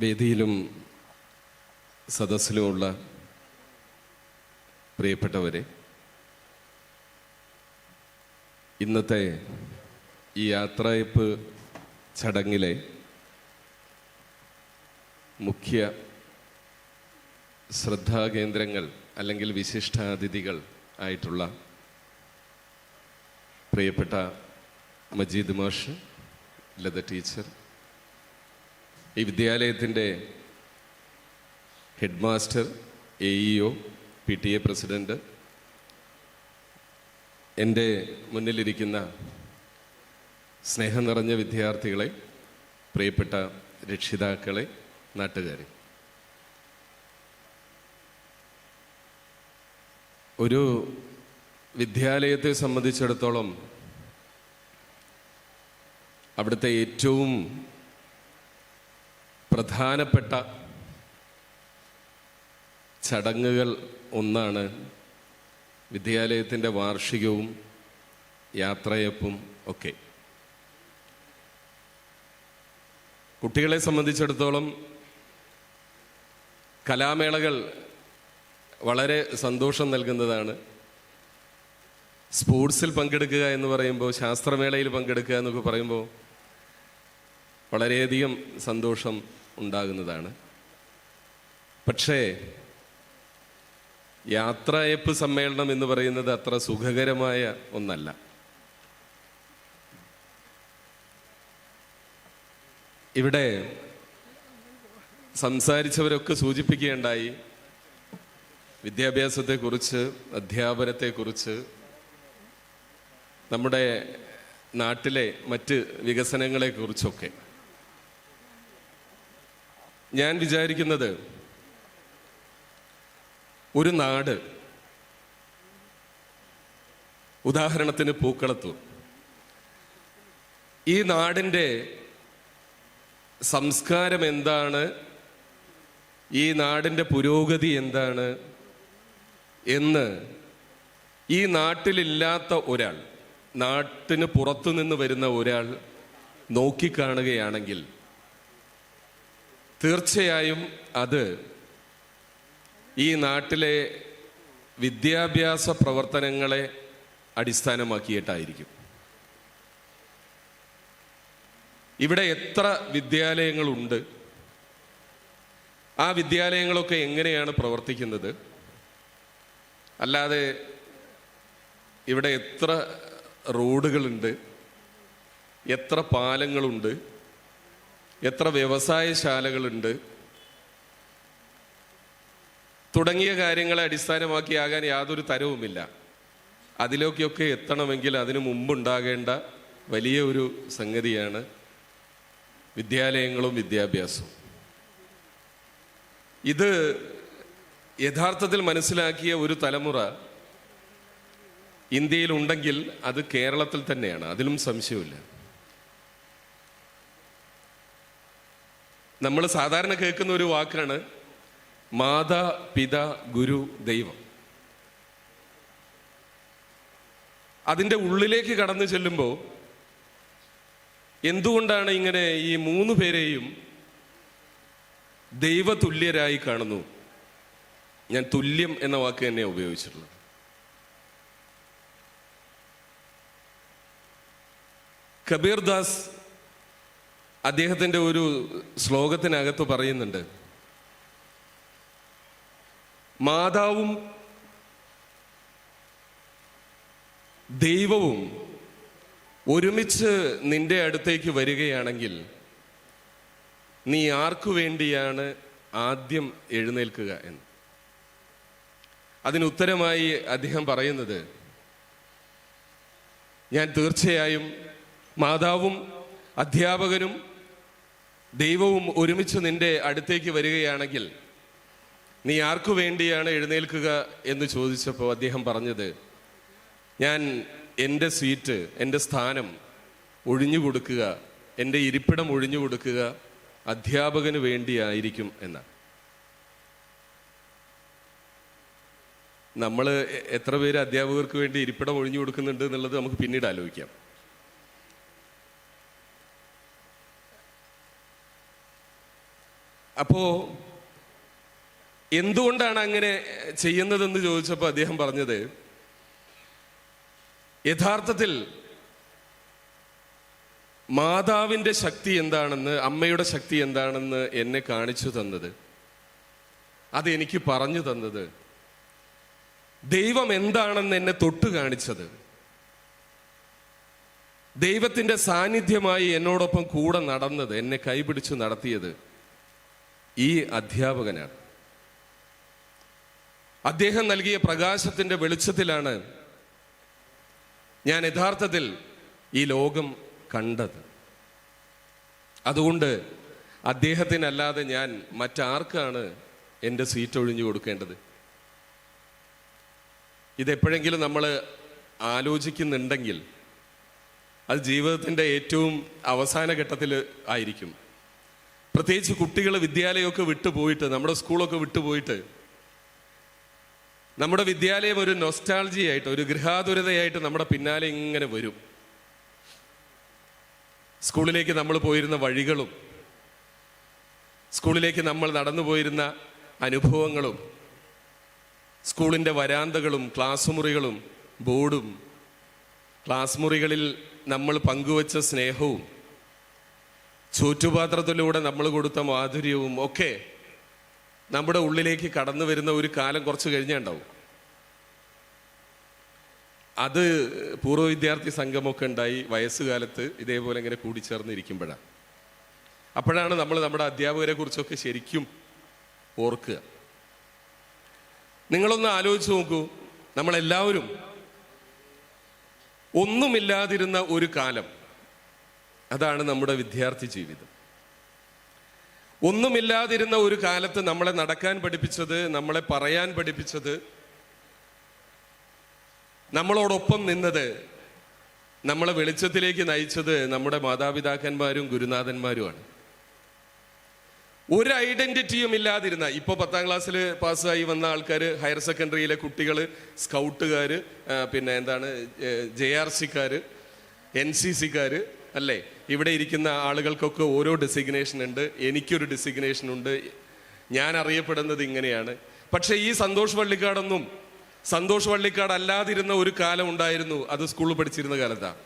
വേദിയിലും സദസ്സിലുമുള്ള പ്രിയപ്പെട്ടവരെ, ഇന്നത്തെ ഈ യാത്രയപ്പ് ചടങ്ങിലെ മുഖ്യ ശ്രദ്ധാകേന്ദ്രങ്ങൾ അല്ലെങ്കിൽ വിശിഷ്ടാതിഥികൾ ആയിട്ടുള്ള പ്രിയപ്പെട്ട മജീദ് മാഷ്, ലത ടീച്ചർ, ഈ വിദ്യാലയത്തിൻ്റെ head master, AEO, PTA president, എൻ്റെ മുന്നിലിരിക്കുന്ന സ്നേഹം നിറഞ്ഞ വിദ്യാർത്ഥികളെ, പ്രിയപ്പെട്ട രക്ഷിതാക്കളെ, നാട്ടുകാരെ, ഒരു വിദ്യാലയത്തെ സംബന്ധിച്ചിടത്തോളം അവിടുത്തെ ഏറ്റവും പ്രധാനപ്പെട്ട ചടങ്ങുകൾ ഒന്നാണ് വിദ്യാലയത്തിൻ്റെ വാർഷികവും യാത്രയപ്പും ഒക്കെ. കുട്ടികളെ സംബന്ധിച്ചിടത്തോളം കലാമേളകൾ വളരെ സന്തോഷം നൽകുന്നതാണ്. സ്പോർട്സിൽ പങ്കെടുക്കുക എന്ന് പറയുമ്പോൾ, ശാസ്ത്രമേളയിൽ പങ്കെടുക്കുക എന്നൊക്കെ പറയുമ്പോൾ വളരെയധികം സന്തോഷം ഉണ്ടാകുന്നതാണ്. പക്ഷേ യാത്രയപ്പ് സമ്മേളനം എന്ന് പറയുന്നത് അത്ര സുഖകരമായ ഒന്നല്ല. ഇവിടെ സംസാരിച്ചവരൊക്കെ സൂചിപ്പിക്കുകയുണ്ടായി, വിദ്യാഭ്യാസത്തെക്കുറിച്ച്, അധ്യാപനത്തെക്കുറിച്ച്, നമ്മുടെ നാട്ടിലെ മറ്റ് വികസനങ്ങളെക്കുറിച്ചൊക്കെ. ഞാൻ വിചാരിക്കുന്നത്, ഒരു നാട്, ഉദാഹരണത്തിന് പൂക്കളത്തൂർ, ഈ നാടിൻ്റെ സംസ്കാരം എന്താണ്, ഈ നാടിൻ്റെ പുരോഗതി എന്താണ് എന്ന് ഈ നാട്ടിലില്ലാത്ത ഒരാൾ, നാട്ടിന് പുറത്തു നിന്ന് വരുന്ന ഒരാൾ നോക്കിക്കാണുകയാണെങ്കിൽ തീർച്ചയായും അത് ഈ നാട്ടിലെ വിദ്യാഭ്യാസ പ്രവർത്തനങ്ങളെ അടിസ്ഥാനമാക്കിയിട്ടായിരിക്കും. ഇവിടെ എത്ര വിദ്യാലയങ്ങളുണ്ട്, ആ വിദ്യാലയങ്ങളൊക്കെ എങ്ങനെയാണ് പ്രവർത്തിക്കുന്നത്, അല്ലാതെ ഇവിടെ എത്ര റോഡുകളുണ്ട്, എത്ര പാലങ്ങളുണ്ട്, എത്ര വ്യവസായശാലകളുണ്ട് തുടങ്ങിയ കാര്യങ്ങളെ അടിസ്ഥാനമാക്കിയാകാൻ യാതൊരു തരവുമില്ല. അതിലേക്കൊക്കെ എത്തണമെങ്കിൽ അതിനു മുമ്പുണ്ടാകേണ്ട വലിയ ഒരു സംഗതിയാണ് വിദ്യാലയങ്ങളും വിദ്യാഭ്യാസവും. ഇത് യഥാർത്ഥത്തിൽ മനസ്സിലാക്കിയ ഒരു തലമുറ ഇന്ത്യയിലുണ്ടെങ്കിൽ അത് കേരളത്തിൽ തന്നെയാണ്, അതിലും സംശയമില്ല. നമ്മൾ സാധാരണ കേൾക്കുന്ന ഒരു വാക്കാണ് മാതാ പിതാ ഗുരു ദൈവം. അതിൻ്റെ ഉള്ളിലേക്ക് കടന്നു ചെല്ലുമ്പോൾ എന്തുകൊണ്ടാണ് ഇങ്ങനെ ഈ മൂന്ന് പേരെയും ദൈവതുല്യരായി കാണുന്നു? ഞാൻ തുല്യം എന്ന വാക്ക് തന്നെ ഉപയോഗിച്ചിട്ടുള്ളത്. കബീർ ദാസ് അദ്ദേഹത്തിൻ്റെ ഒരു ശ്ലോകത്തിനകത്ത് പറയുന്നുണ്ട്, മാതാവും ദൈവവും ഒരുമിച്ച് നിന്റെ അടുത്തേക്ക് വരികയാണെങ്കിൽ നീ ആർക്കു വേണ്ടിയാണ് ആദ്യം എഴുന്നേൽക്കുക എന്ന്. അതിനുത്തരമായി അദ്ദേഹം പറയുന്നത്, ഞാൻ തീർച്ചയായും മാതാവും അധ്യാപകനും ദൈവവും ഒരുമിച്ച് നിന്റെ അടുത്തേക്ക് വരികയാണെങ്കിൽ നീ ആർക്കു വേണ്ടിയാണ് എഴുന്നേൽക്കുക എന്ന് ചോദിച്ചപ്പോൾ അദ്ദേഹം പറഞ്ഞത്, ഞാൻ എൻ്റെ സീറ്റ്, എൻ്റെ സ്ഥാനം ഒഴിഞ്ഞു കൊടുക്കുക, എൻ്റെ ഇരിപ്പിടം ഒഴിഞ്ഞു കൊടുക്കുക അധ്യാപകന് വേണ്ടിയായിരിക്കും എന്നാണ്. നമ്മൾ എത്ര പേര് അധ്യാപകർക്ക് വേണ്ടി ഇരിപ്പിടം ഒഴിഞ്ഞു കൊടുക്കുന്നുണ്ട് എന്നുള്ളത് നമുക്ക് പിന്നീട് ആലോചിക്കാം. അപ്പോ എന്തുകൊണ്ടാണ് അങ്ങനെ ചെയ്യുന്നതെന്ന് ചോദിച്ചപ്പോൾ അദ്ദേഹം പറഞ്ഞത്, യഥാർത്ഥത്തിൽ മാതാവിൻ്റെ ശക്തി എന്താണെന്ന്, അമ്മയുടെ ശക്തി എന്താണെന്ന് എന്നെ കാണിച്ചു തന്നത്, അത് എനിക്ക് പറഞ്ഞു തന്നത്, ദൈവം എന്താണെന്ന് എന്നെ തൊട്ട് കാണിച്ചത്, ദൈവത്തിൻ്റെ സാന്നിധ്യമായി എന്നോടൊപ്പം കൂടെ നടന്നത്, എന്നെ കൈപിടിച്ചു നടത്തിയത് ഈ അധ്യാപകനാണ്. അദ്ദേഹം നൽകിയ പ്രകാശത്തിൻ്റെ വെളിച്ചത്തിലാണ് ഞാൻ യഥാർത്ഥത്തിൽ ഈ ലോകം കണ്ടത്. അതുകൊണ്ട് അദ്ദേഹത്തിനല്ലാതെ ഞാൻ മറ്റാർക്കാണ് എൻ്റെ സീറ്റ് ഒഴിഞ്ഞു കൊടുക്കേണ്ടത്? ഇതെപ്പോഴെങ്കിലും നമ്മൾ ആലോചിക്കുന്നുണ്ടെങ്കിൽ അത് ജീവിതത്തിൻ്റെ ഏറ്റവും അവസാന ഘട്ടത്തിൽ ആയിരിക്കും. പ്രത്യേകിച്ച് കുട്ടികൾ വിദ്യാലയമൊക്കെ വിട്ടുപോയിട്ട്, നമ്മുടെ സ്കൂളൊക്കെ വിട്ടുപോയിട്ട്, നമ്മുടെ വിദ്യാലയം ഒരു നൊസ്റ്റാൾജിയായിട്ട്, ഒരു ഗൃഹാതുരതയായിട്ട് നമ്മുടെ പിന്നാലെ ഇങ്ങനെ വരും. സ്കൂളിലേക്ക് നമ്മൾ പോയിരുന്ന വഴികളും, സ്കൂളിലേക്ക് നമ്മൾ നടന്നു പോയിരുന്ന അനുഭവങ്ങളും, സ്കൂളിൻ്റെ വരാന്തകളും ക്ലാസ് മുറികളും ബോർഡും, ക്ലാസ് മുറികളിൽ നമ്മൾ പങ്കുവച്ച സ്നേഹവും, ചൂറ്റുപാത്രത്തിലൂടെ നമ്മൾ കൊടുത്ത മാധുര്യവും ഒക്കെ നമ്മുടെ ഉള്ളിലേക്ക് കടന്നു വരുന്ന ഒരു കാലം കുറച്ച് കഴിഞ്ഞേ ഉണ്ടാവും. അത് പൂർവ്വ വിദ്യാർത്ഥി സംഘമൊക്കെ ഉണ്ടായി വയസ്സുകാലത്ത് ഇതേപോലെ ഇങ്ങനെ കൂടിച്ചേർന്നിരിക്കുമ്പോഴാണ്. അപ്പോഴാണ് നമ്മൾ നമ്മുടെ അധ്യാപകരെ കുറിച്ചൊക്കെ ശരിക്കും ഓർക്കുക. നിങ്ങളൊന്ന് ആലോചിച്ച് നോക്കൂ, നമ്മളെല്ലാവരും ഒന്നുമില്ലാതിരുന്ന ഒരു കാലം, അതാണ് നമ്മുടെ വിദ്യാർത്ഥി ജീവിതം. ഒന്നുമില്ലാതിരുന്ന ഒരു കാലത്ത് നമ്മളെ നടക്കാൻ പഠിപ്പിച്ചത്, നമ്മളെ പറയാൻ പഠിപ്പിച്ചത്, നമ്മളോടൊപ്പം നിന്നത്, നമ്മളെ വെളിച്ചത്തിലേക്ക് നയിച്ചത് നമ്മുടെ മാതാപിതാക്കന്മാരും ഗുരുനാഥന്മാരുമാണ്. ഒരു ഐഡന്റിറ്റിയും ഇല്ലാതിരുന്ന, ഇപ്പോൾ 10ാം ക്ലാസ്സിൽ പാസ്സായി വന്ന ആൾക്കാർ, ഹയർ സെക്കൻഡറിയിലെ കുട്ടികൾ, സ്കൗട്ടുകാർ, പിന്നെ എന്താണ് JRC-ക്കാർ, NCC-ക്കാർ, അല്ലേ? ഇവിടെ ഇരിക്കുന്ന ആളുകൾക്കൊക്കെ ഓരോ ഡെസിഗ്നേഷൻ ഉണ്ട്. എനിക്കൊരു ഡെസിഗ്നേഷൻ ഉണ്ട്. ഞാൻ അറിയപ്പെടുന്നത് ഇങ്ങനെയാണ്. പക്ഷെ ഈ സന്തോഷ് വള്ളിക്കാടൊന്നും സന്തോഷ് വള്ളിക്കാട് അല്ലാതിരുന്ന ഒരു കാലം ഉണ്ടായിരുന്നു. അത് സ്കൂളിൽ പഠിച്ചിരുന്ന കാലത്താണ്.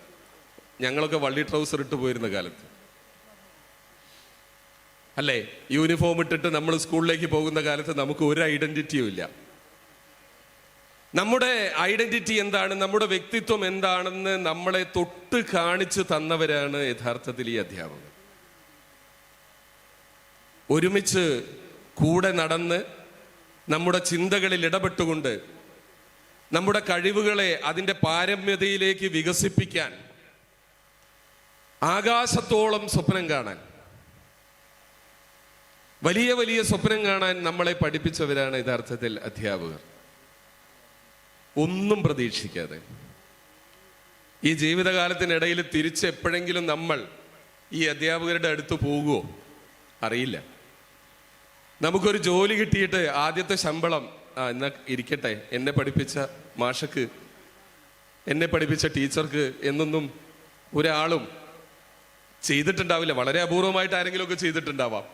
ഞങ്ങളൊക്കെ വള്ളി ട്രൗസർ ഇട്ട് പോയിരുന്ന കാലത്ത്, അല്ലേ? യൂണിഫോം ഇട്ടിട്ട് നമ്മൾ സ്കൂളിലേക്ക് പോകുന്ന കാലത്ത് നമുക്ക് ഒരു ഐഡന്റിറ്റിയും ഇല്ല. നമ്മുടെ ഐഡന്റിറ്റി എന്താണ്, നമ്മുടെ വ്യക്തിത്വം എന്താണെന്ന് നമ്മളെ തൊട്ട് കാണിച്ചു തന്നവരാണ് യഥാർത്ഥത്തിൽ ഈ അധ്യാപകർ. ഒരുമിച്ച് കൂടെ നടന്ന് നമ്മുടെ ചിന്തകളിൽ ഇടപെട്ടുകൊണ്ട് നമ്മുടെ കഴിവുകളെ അതിൻ്റെ പാരമ്യതയിലേക്ക് വികസിപ്പിക്കാൻ, ആകാശത്തോളം സ്വപ്നം കാണാൻ, വലിയ വലിയ സ്വപ്നം കാണാൻ നമ്മളെ പഠിപ്പിച്ചവരാണ് യഥാർത്ഥത്തിൽ അധ്യാപകർ. ഒന്നും പ്രതീക്ഷിക്കാതെ ഈ ജീവിതകാലത്തിനിടയിൽ തിരിച്ച് എപ്പോഴെങ്കിലും നമ്മൾ ഈ അധ്യാപകരുടെ അടുത്ത് പോകുമോ അറിയില്ല. നമുക്കൊരു ജോലി കിട്ടിയിട്ട് ആദ്യത്തെ ശമ്പളം, എന്നാ ഇരിക്കട്ടെ, എന്നെ പഠിപ്പിച്ച മാഷക്ക്, എന്നെ പഠിപ്പിച്ച ടീച്ചർക്ക് എന്നൊന്നും ഒരാളും ചെയ്തിട്ടുണ്ടാവില്ല. വളരെ അപൂർവമായിട്ട് ആരെങ്കിലുമൊക്കെ ചെയ്തിട്ടുണ്ടാവാം.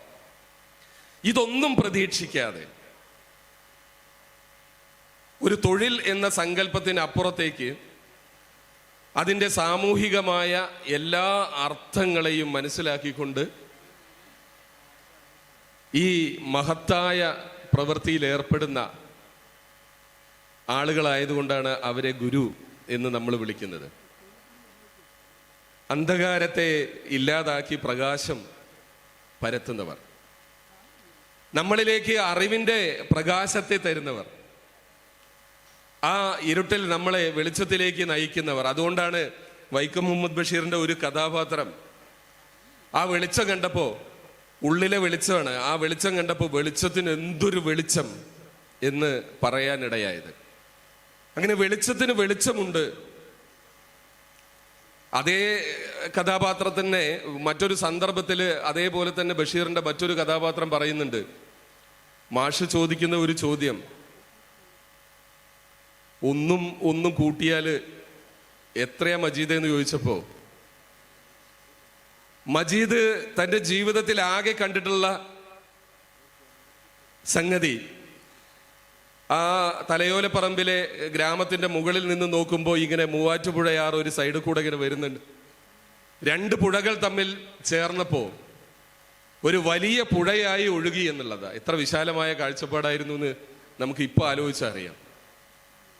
ഇതൊന്നും പ്രതീക്ഷിക്കാതെ ഒരു തൊഴിൽ എന്ന സങ്കല്പത്തിന് അപ്പുറത്തേക്ക് അതിൻ്റെ സാമൂഹികമായ എല്ലാ അർത്ഥങ്ങളെയും മനസ്സിലാക്കിക്കൊണ്ട് ഈ മഹത്തായ പ്രവൃത്തിയിൽ ഏർപ്പെടുന്ന ആളുകളായതുകൊണ്ടാണ് അവരെ ഗുരു എന്ന് നമ്മൾ വിളിക്കുന്നത്. അന്ധകാരത്തെ ഇല്ലാതാക്കി പ്രകാശം പരത്തുന്നവർ, നമ്മളിലേക്ക് അറിവിൻ്റെ പ്രകാശത്തെ തരുന്നവർ, ആ ഇരുട്ടിൽ നമ്മളെ വെളിച്ചത്തിലേക്ക് നയിക്കുന്നവർ. അതുകൊണ്ടാണ് വൈക്കം മുഹമ്മദ് ബഷീറിന്റെ ഒരു കഥാപാത്രം ആ വെളിച്ചം കണ്ടപ്പോൾ, ഉള്ളിലെ വെളിച്ചമാണ്, ആ വെളിച്ചം കണ്ടപ്പോൾ വെളിച്ചത്തിന് എന്തൊരു വെളിച്ചം എന്ന് പറയാനിടയായത്. അങ്ങനെ വെളിച്ചത്തിന് വെളിച്ചമുണ്ട്. അതേ കഥാപാത്രത്തിനെ മറ്റൊരു സന്ദർഭത്തിൽ അതേപോലെ തന്നെ ബഷീറിന്റെ മറ്റൊരു കഥാപാത്രം പറയുന്നുണ്ട്. മാഷ് ചോദിക്കുന്ന ഒരു ചോദ്യം, ഒന്നും കൂട്ടിയാൽ എത്രയാ മജീദ് എന്ന് ചോദിച്ചപ്പോ, മജീദ് തൻ്റെ ജീവിതത്തിൽ ആകെ കണ്ടിട്ടുള്ള സംഗതി. ആ തലയോലപ്പറമ്പിലെ ഗ്രാമത്തിന്റെ മുകളിൽ നിന്ന് നോക്കുമ്പോൾ ഇങ്ങനെ മൂവാറ്റുപുഴയാർ ഒരു സൈഡിൽ കൂടെ ഇങ്ങനെ വരുന്നുണ്ട്. രണ്ട് പുഴകൾ തമ്മിൽ ചേർന്നപ്പോ ഒരു വലിയ പുഴയായി ഒഴുകി എന്നുള്ളതാ. എത്ര വിശാലമായ കാഴ്ചപ്പാടായിരുന്നു എന്ന് നമുക്ക് ഇപ്പൊ ആലോചിച്ചറിയാം.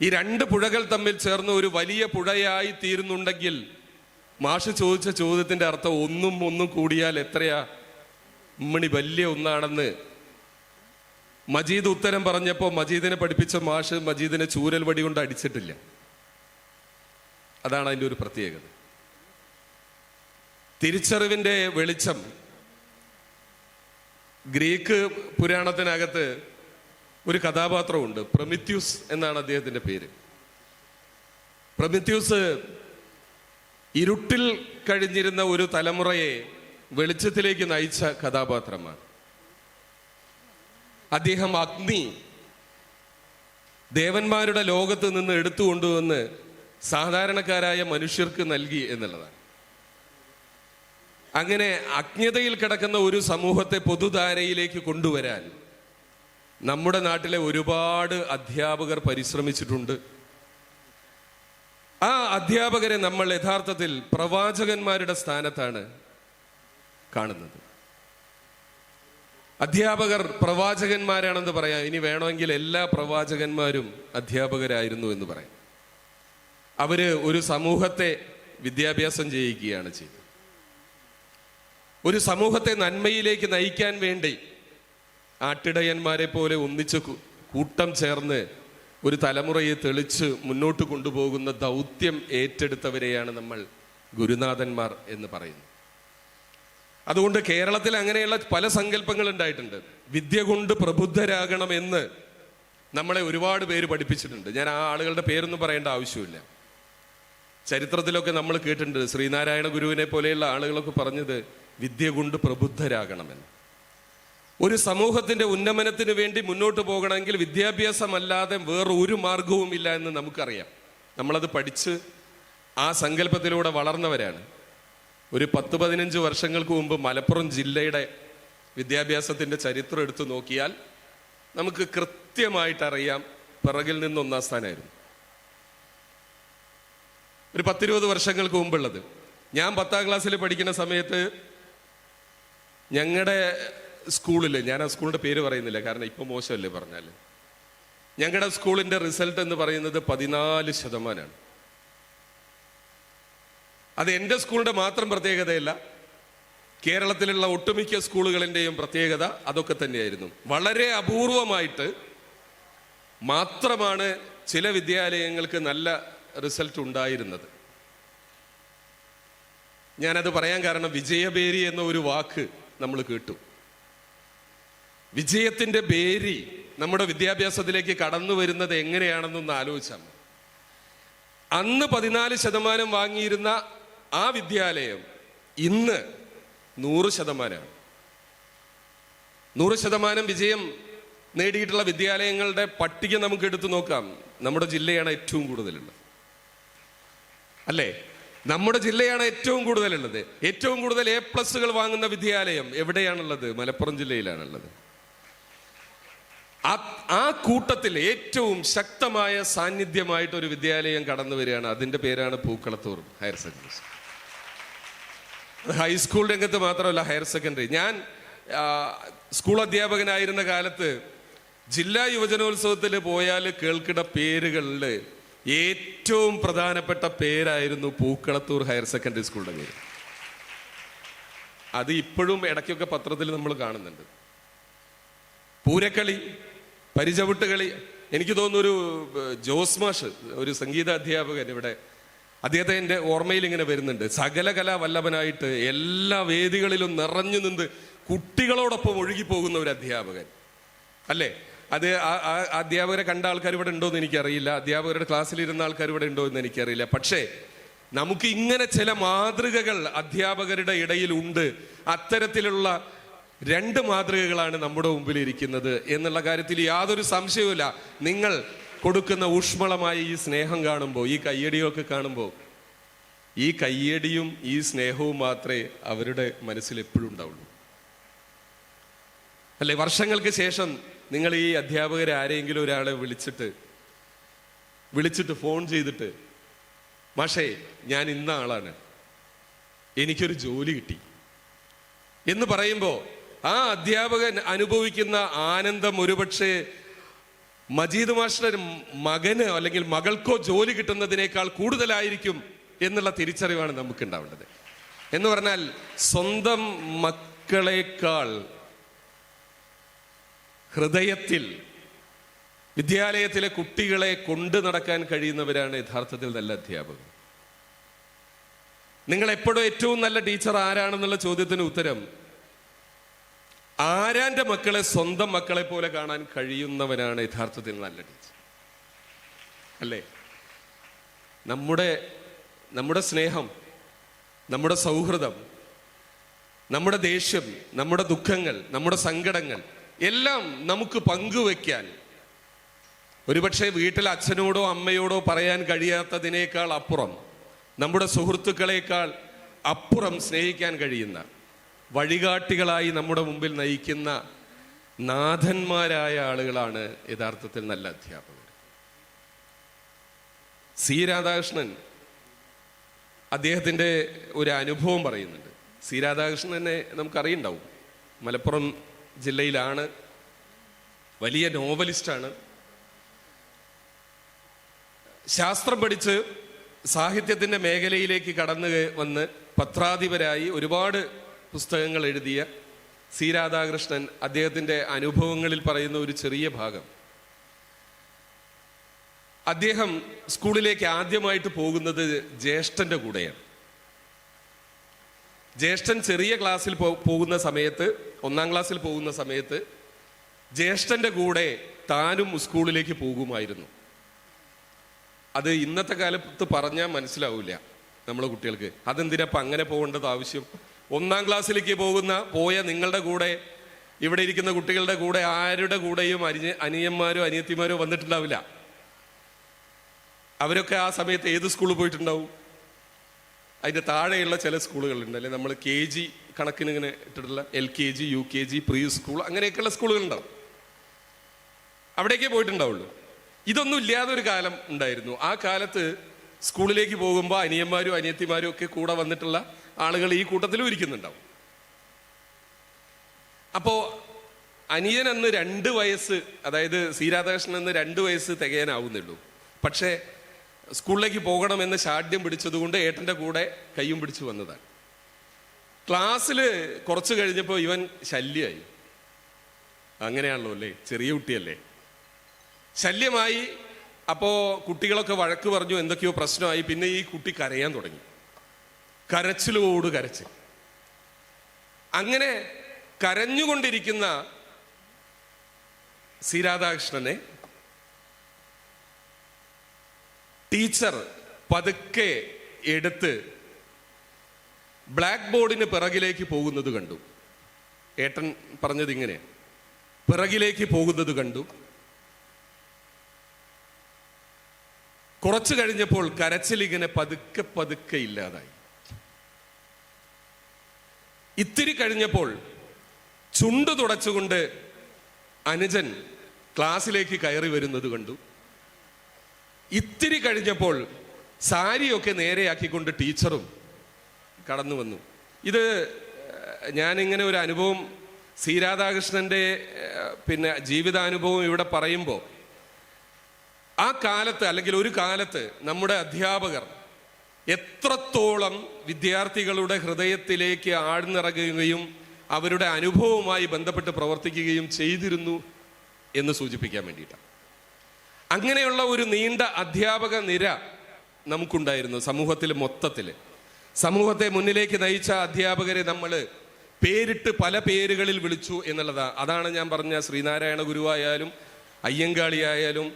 ഈ രണ്ട് പുഴകൾ തമ്മിൽ ചേർന്ന് ഒരു വലിയ പുഴയായി തീരുന്നുണ്ടെങ്കിൽ മാഷ് ചോദിച്ച ചോദ്യത്തിന്റെ അർത്ഥം ഒന്നും കൂടിയാൽ എത്രയാ ഉമ്മണി വലിയ ഒന്നാണെന്ന് മജീദ് ഉത്തരം പറഞ്ഞപ്പോ മജീദിനെ പഠിപ്പിച്ച മാഷ് മജീദിനെ ചൂരൽ വടി കൊണ്ട് അടിച്ചിട്ടില്ല. അതാണ് അതിൻ്റെ ഒരു പ്രത്യേകത. തിരിച്ചറിവിന്റെ വെളിച്ചം. ഗ്രീക്ക് പുരാണത്തിനകത്ത് ഒരു കഥാപാത്രമുണ്ട്, പ്രൊമിത്യൂസ് എന്നാണ് അദ്ദേഹത്തിന്റെ പേര്. പ്രൊമിത്യൂസ് ഇരുട്ടിൽ കഴിഞ്ഞിരുന്ന ഒരു തലമുറയെ വെളിച്ചത്തിലേക്ക് നയിച്ച കഥാപാത്രമാണ്. അദ്ദേഹം അഗ്നി ദേവന്മാരുടെ ലോകത്ത് നിന്ന് എടുത്തുകൊണ്ടുവന്ന് സാധാരണക്കാരായ മനുഷ്യർക്ക് നൽകി എന്നുള്ളതാണ്. അങ്ങനെ അജ്ഞതയിൽ കിടക്കുന്ന ഒരു സമൂഹത്തെ പൊതുധാരയിലേക്ക് കൊണ്ടുവരാൻ നമ്മുടെ നാട്ടിലെ ഒരുപാട് അധ്യാപകർ പരിശ്രമിച്ചിട്ടുണ്ട്. ആ അധ്യാപകരെ നമ്മൾ യഥാർത്ഥത്തിൽ പ്രവാചകന്മാരുടെ സ്ഥാനത്താണ് കാണുന്നത്. അധ്യാപകർ പ്രവാചകന്മാരാണെന്ന് പറയാം. ഇനി വേണമെങ്കിൽ എല്ലാ പ്രവാചകന്മാരും അധ്യാപകരായിരുന്നു എന്ന് പറയാം. അവര് ഒരു സമൂഹത്തെ വിദ്യാഭ്യാസം ചെയ്യിക്കുകയാണ് ചെയ്തത്. ഒരു സമൂഹത്തെ നന്മയിലേക്ക് നയിക്കാൻ വേണ്ടി ആട്ടിടയന്മാരെ പോലെ ഒന്നിച്ച് കൂട്ടം ചേർന്ന് ഒരു തലമുറയെ തെളിച്ച് മുന്നോട്ട് കൊണ്ടുപോകുന്ന ദൗത്യം ഏറ്റെടുത്തവരെയാണ് നമ്മൾ ഗുരുനാഥന്മാർ എന്ന് പറയുന്നത്. അതുകൊണ്ട് കേരളത്തിൽ അങ്ങനെയുള്ള പല സങ്കല്പങ്ങൾ ഉണ്ടായിട്ടുണ്ട്. വിദ്യ കൊണ്ട് പ്രബുദ്ധരാകണമെന്ന് നമ്മളെ ഒരുപാട് പേര് പഠിപ്പിച്ചിട്ടുണ്ട്. ഞാൻ ആ ആളുകളുടെ പേരൊന്നും പറയേണ്ട ആവശ്യമില്ല. ചരിത്രത്തിലൊക്കെ നമ്മൾ കേട്ടിട്ടുണ്ട്. ശ്രീനാരായണ ഗുരുവിനെ പോലെയുള്ള ആളുകളൊക്കെ പറഞ്ഞത് വിദ്യ കൊണ്ട് പ്രബുദ്ധരാകണമെന്ന്. ഒരു സമൂഹത്തിന്റെ ഉന്നമനത്തിന് വേണ്ടി മുന്നോട്ട് പോകണമെങ്കിൽ വിദ്യാഭ്യാസമല്ലാതെ വേറൊരു മാർഗവും ഇല്ല എന്ന് നമുക്കറിയാം. നമ്മളത് പഠിച്ച് ആ സങ്കല്പത്തിലൂടെ വളർന്നവരാണ്. ഒരു 10-15 വർഷങ്ങൾക്ക് മുമ്പ് മലപ്പുറം ജില്ലയുടെ വിദ്യാഭ്യാസത്തിന്റെ ചരിത്രം എടുത്തു നോക്കിയാൽ നമുക്ക് കൃത്യമായിട്ടറിയാം പിറകിൽ നിന്ന് 1-ാം സ്ഥാനമായിരുന്നു. ഒരു 10-20 വർഷങ്ങൾക്ക് മുമ്പുള്ളത്. ഞാൻ 10ാം ക്ലാസ്സിൽ പഠിക്കുന്ന സമയത്ത് ഞങ്ങളുടെ സ്കൂളിൽ, ഞാൻ ആ സ്കൂളിന്റെ പേര് പറയുന്നില്ല കാരണം ഇപ്പൊ മോശമല്ലേ പറഞ്ഞാൽ, ഞങ്ങളുടെ സ്കൂളിന്റെ റിസൾട്ട് എന്ന് പറയുന്നത് 14%. അത് എൻ്റെ സ്കൂളിന്റെ മാത്രം പ്രത്യേകതയല്ല, കേരളത്തിലുള്ള ഒട്ടുമിക്ക സ്കൂളുകളിൻ്റെയും പ്രത്യേകത അതൊക്കെ തന്നെയായിരുന്നു. വളരെ അപൂർവമായിട്ട് മാത്രമാണ് ചില വിദ്യാലയങ്ങൾക്ക് നല്ല റിസൾട്ട് ഉണ്ടായിരുന്നത്. ഞാനത് പറയാൻ കാരണം വിജയബേരി എന്ന ഒരു വാക്ക് നമ്മൾ കേട്ടു. വിജയത്തിന്റെ ബേരി നമ്മുടെ വിദ്യാഭ്യാസത്തിലേക്ക് കടന്നു വരുന്നത് എങ്ങനെയാണെന്നൊന്ന് ആലോചിച്ചാൽ, അന്ന് 14% വാങ്ങിയിരുന്ന ആ വിദ്യാലയം ഇന്ന് 100%. 100% വിജയം നേടിയിട്ടുള്ള വിദ്യാലയങ്ങളുടെ പട്ടിക നമുക്ക് എടുത്തു നോക്കാം. നമ്മുടെ ജില്ലയാണ് ഏറ്റവും കൂടുതലുള്ളത്, അല്ലേ? നമ്മുടെ ജില്ലയാണ് ഏറ്റവും കൂടുതലുള്ളത്. ഏറ്റവും കൂടുതൽ A+ വാങ്ങുന്ന വിദ്യാലയം എവിടെയാണുള്ളത്? മലപ്പുറം ജില്ലയിലാണുള്ളത്. ആ കൂട്ടത്തിൽ ഏറ്റവും ശക്തമായ സാന്നിധ്യമായിട്ട് ഒരു വിദ്യാലയം കടന്നു വരികയാണ്. അതിന്റെ പേരാണ് Pookkalathur higher secondary school. High school രംഗത്ത് മാത്രമല്ല, ഹയർ സെക്കൻഡറി. ഞാൻ സ്കൂൾ അധ്യാപകനായിരുന്ന കാലത്ത് ജില്ലാ യുവജനോത്സവത്തിൽ പോയാൽ കേൾക്കുന്ന പേരുകളിൽ ഏറ്റവും പ്രധാനപ്പെട്ട പേരായിരുന്നു പൂക്കളത്തൂർ ഹയർ സെക്കൻഡറി സ്കൂളിന്റെ പേര്. അത് ഇപ്പോഴും ഇടയ്ക്കൊക്കെ പത്രത്തിൽ നമ്മൾ കാണുന്നുണ്ട്. പൂരക്കളി, പരിചവിട്ട് കളി. എനിക്ക് തോന്നുന്നു ഒരു ജോസ് മാഷ്, ഒരു സംഗീത അധ്യാപകൻ ഇവിടെ, അദ്ദേഹത്തെ എൻ്റെ ഓർമ്മയിൽ ഇങ്ങനെ വരുന്നുണ്ട്. സകല കലാവല്ലഭനായിട്ട് എല്ലാ വേദികളിലും നിറഞ്ഞു നിന്ന് കുട്ടികളോടൊപ്പം ഒഴുകിപ്പോകുന്ന ഒരു അധ്യാപകൻ, അല്ലേ? അത് ആ അധ്യാപകരെ കണ്ട ആൾക്കാർ ഇവിടെ ഉണ്ടോ എന്ന് എനിക്കറിയില്ല. അധ്യാപകരുടെ ക്ലാസ്സിലിരുന്ന ആൾക്കാർ ഇവിടെ ഉണ്ടോ എന്ന് എനിക്കറിയില്ല. പക്ഷേ നമുക്ക് ഇങ്ങനെ ചില മാതൃകകൾ അധ്യാപകരുടെ ഇടയിൽ ഉണ്ട്. അത്തരത്തിലുള്ള 2 മാതൃകകളാണ് നമ്മുടെ മുമ്പിൽ ഇരിക്കുന്നത് എന്നുള്ള കാര്യത്തിൽ യാതൊരു സംശയവുമില്ല. നിങ്ങൾ കൊടുക്കുന്ന ഊഷ്മളമായ ഈ സ്നേഹം കാണുമ്പോൾ, ഈ കയ്യടിയൊക്കെ കാണുമ്പോൾ, ഈ കയ്യടിയും ഈ സ്നേഹവും മാത്രമേ അവരുടെ മനസ്സിൽ എപ്പോഴും ഉണ്ടാവുള്ളൂ, അല്ലെ? വർഷങ്ങൾക്ക് ശേഷം നിങ്ങൾ ഈ അധ്യാപകരെ ആരെങ്കിലും ഒരാളെ വിളിച്ചിട്ട് ഫോൺ ചെയ്തിട്ട്, മാഷേ ഞാൻ ഇന്ന ആളാണ്, എനിക്കൊരു ജോലി കിട്ടി എന്ന് പറയുമ്പോൾ ആ അധ്യാപകൻ അനുഭവിക്കുന്ന ആനന്ദം ഒരുപക്ഷെ മജീദ് മാസ്റ്ററുടെ മകന് അല്ലെങ്കിൽ മകൾക്കോ ജോലി കിട്ടുന്നതിനേക്കാൾ കൂടുതലായിരിക്കും എന്നുള്ള തിരിച്ചറിവാണ് നമുക്ക് ഉണ്ടാവേണ്ടത്. എന്ന് പറഞ്ഞാൽ സ്വന്തം മക്കളെക്കാൾ ഹൃദയത്തിൽ വിദ്യാലയത്തിലെ കുട്ടികളെ കൊണ്ടു നടക്കാൻ കഴിയുന്നവരാണ് യഥാർത്ഥത്തിൽ നല്ല അധ്യാപകർ. നിങ്ങൾ എപ്പോഴും ഏറ്റവും നല്ല ടീച്ചർ ആരാണെന്നുള്ള ചോദ്യത്തിന് ഉത്തരം, ആരാന്റെ മക്കളെ സ്വന്തം മക്കളെ പോലെ കാണാൻ കഴിയുന്നവനാണ് യഥാർത്ഥത്തിൽ നല്ല ടീച്ചർ, അല്ലേ? നമ്മുടെ സ്നേഹം, നമ്മുടെ സൗഹൃദം, നമ്മുടെ ദേഷ്യം, നമ്മുടെ ദുഃഖങ്ങൾ, നമ്മുടെ സങ്കടങ്ങൾ എല്ലാം നമുക്ക് പങ്കുവെക്കാൻ ഒരുപക്ഷെ വീട്ടിൽ അച്ഛനോടോ അമ്മയോടോ പറയാൻ കഴിയാത്തതിനേക്കാൾ അപ്പുറം, നമ്മുടെ സുഹൃത്തുക്കളെക്കാൾ അപ്പുറം സ്നേഹിക്കാൻ കഴിയുന്ന, വഴികാട്ടികളായി നമ്മുടെ മുമ്പിൽ നയിക്കുന്ന നാഥന്മാരായ ആളുകളാണ് യഥാർത്ഥത്തിൽ നല്ല അധ്യാപകർ. സി രാധാകൃഷ്ണൻ അദ്ദേഹത്തിൻ്റെ ഒരു അനുഭവം പറയുന്നുണ്ട്. സി രാധാകൃഷ്ണനെ നമുക്കറിയുണ്ടാവും, മലപ്പുറം ജില്ലയിലാണ്, വലിയ നോവലിസ്റ്റാണ്. ശാസ്ത്രം പഠിച്ച് സാഹിത്യത്തിൻ്റെ മേഖലയിലേക്ക് കടന്നു വന്ന് പത്രാധിപരായി ഒരുപാട് പുസ്തകങ്ങൾ എഴുതിയ സി രാധാകൃഷ്ണൻ അദ്ദേഹത്തിൻ്റെ അനുഭവങ്ങളിൽ പറയുന്ന ഒരു ചെറിയ ഭാഗം, അദ്ദേഹം സ്കൂളിലേക്ക് ആദ്യമായിട്ട് പോകുന്നത് ജ്യേഷ്ഠന്റെ കൂടെയാണ്. ജ്യേഷ്ഠൻ ചെറിയ ക്ലാസ്സിൽ പോകുന്ന സമയത്ത്, 1-ാം ക്ലാസ്സിൽ പോകുന്ന സമയത്ത് ജ്യേഷ്ഠന്റെ കൂടെ താനും സ്കൂളിലേക്ക് പോകുമായിരുന്നു. അത് ഇന്നത്തെ കാലത്ത് പറഞ്ഞാൽ മനസ്സിലാവില്ല നമ്മളെ കുട്ടികൾക്ക്. അതെന്തിനപ്പം അങ്ങനെ പോകേണ്ടത് ആവശ്യം? 1-ാം ക്ലാസ്സിലേക്ക് പോയ നിങ്ങളുടെ കൂടെ ഇവിടെ ഇരിക്കുന്ന കുട്ടികളുടെ കൂടെ ആരുടെ കൂടെയും അനിയന്മാരോ അനിയത്തിമാരോ വന്നിട്ടുണ്ടാവില്ല. അവരൊക്കെ ആ സമയത്ത് ഏത് സ്കൂളിൽ പോയിട്ടുണ്ടാവും? അതിൻ്റെ താഴെയുള്ള ചില സ്കൂളുകളുണ്ട്, അല്ലെ? നമ്മൾ KG കണക്കിന് ഇങ്ങനെ ഇട്ടിട്ടുള്ള LKG, UKG, പ്രീ സ്കൂൾ, അങ്ങനെയൊക്കെയുള്ള സ്കൂളുകളുണ്ടാവും. അവിടേക്കേ പോയിട്ടുണ്ടാവുള്ളൂ. ഇതൊന്നും ഇല്ലാതെ ഒരു കാലം ഉണ്ടായിരുന്നു. ആ കാലത്ത് സ്കൂളിലേക്ക് പോകുമ്പോൾ അനിയന്മാരും അനിയത്തിമാരും ഒക്കെ കൂടെ വന്നിട്ടുള്ള ആളുകൾ ഈ കൂട്ടത്തിലും ഇരിക്കുന്നുണ്ടാവും. അപ്പോ അനിയൻ അന്ന് 2 വയസ്സ്, അതായത് സി രാധാകൃഷ്ണൻ അന്ന് 2 വയസ്സ് തികയാനാവുന്നുള്ളൂ. പക്ഷേ സ്കൂളിലേക്ക് പോകണമെന്ന് ശാഠ്യം പിടിച്ചതുകൊണ്ട് ഏട്ടൻ്റെ കൂടെ കയ്യും പിടിച്ചു വന്നതാണ്. ക്ലാസ്സിൽ കുറച്ച് കഴിഞ്ഞപ്പോൾ ഇവൻ ശല്യമായി. അങ്ങനെയാണല്ലോ അല്ലേ, ചെറിയ കുട്ടിയല്ലേ, ശല്യമായി. അപ്പോൾ കുട്ടികളൊക്കെ വഴക്ക് പറഞ്ഞു, എന്തൊക്കെയോ പ്രശ്നമായി. പിന്നെ ഈ കുട്ടി കരയാൻ തുടങ്ങി, കരച്ചിലോട് കരച്ചിൽ. അങ്ങനെ കരഞ്ഞുകൊണ്ടിരിക്കുന്ന സി രാധാകൃഷ്ണനെ ടീച്ചർ പതുക്കെ എടുത്ത് ബ്ലാക്ക് ബോർഡിന് പിറകിലേക്ക് പോകുന്നത് കണ്ടു. ഏട്ടൻ പറഞ്ഞത് ഇങ്ങനെ, പിറകിലേക്ക് പോകുന്നത് കണ്ടു. കുറച്ചു കഴിഞ്ഞപ്പോൾ കരച്ചിൽ ഇങ്ങനെ പതുക്കെ പതുക്കെ ഇല്ലാതായി. ഇത്തിരി കഴിഞ്ഞപ്പോൾ ചുണ്ടു തുടച്ചുകൊണ്ട് അനുജൻ ക്ലാസ്സിലേക്ക് കയറി വരുന്നത് കണ്ടു. ഇത്തിരി കഴിഞ്ഞപ്പോൾ സാരിയൊക്കെ നേരെയാക്കിക്കൊണ്ട് ടീച്ചറും കടന്നു വന്നു. ഇത് ഞാനിങ്ങനെ ഒരു അനുഭവം, സി രാധാകൃഷ്ണന്റെ ജീവിതാനുഭവം ഇവിടെ പറയുമ്പോൾ, ആ കാലത്ത് അല്ലെങ്കിൽ ഒരു കാലത്ത് നമ്മുടെ അധ്യാപകർ എത്രത്തോളം വിദ്യാർത്ഥികളുടെ ഹൃദയത്തിലേക്ക് ആഴ്ന്നിറങ്ങുകയും അവരുടെ അനുഭവവുമായി ബന്ധപ്പെട്ട് പ്രവർത്തിക്കുകയും ചെയ്തിരുന്നു എന്ന് സൂചിപ്പിക്കാൻ വേണ്ടിയിട്ടാണ്. അങ്ങനെയുള്ള ഒരു നീണ്ട അധ്യാപക നിര നമുക്കുണ്ടായിരുന്നു സമൂഹത്തിൽ മൊത്തത്തിൽ. സമൂഹത്തെ മുന്നിലേക്ക് നയിച്ച അധ്യാപകരെ നമ്മൾ പേരിട്ട് പല പേരുകളിൽ വിളിച്ചു എന്നുള്ളതാണ്. അതാണ് ഞാൻ പറഞ്ഞ ശ്രീനാരായണ ഗുരുവായാലും അയ്യങ്കാളിയായാലും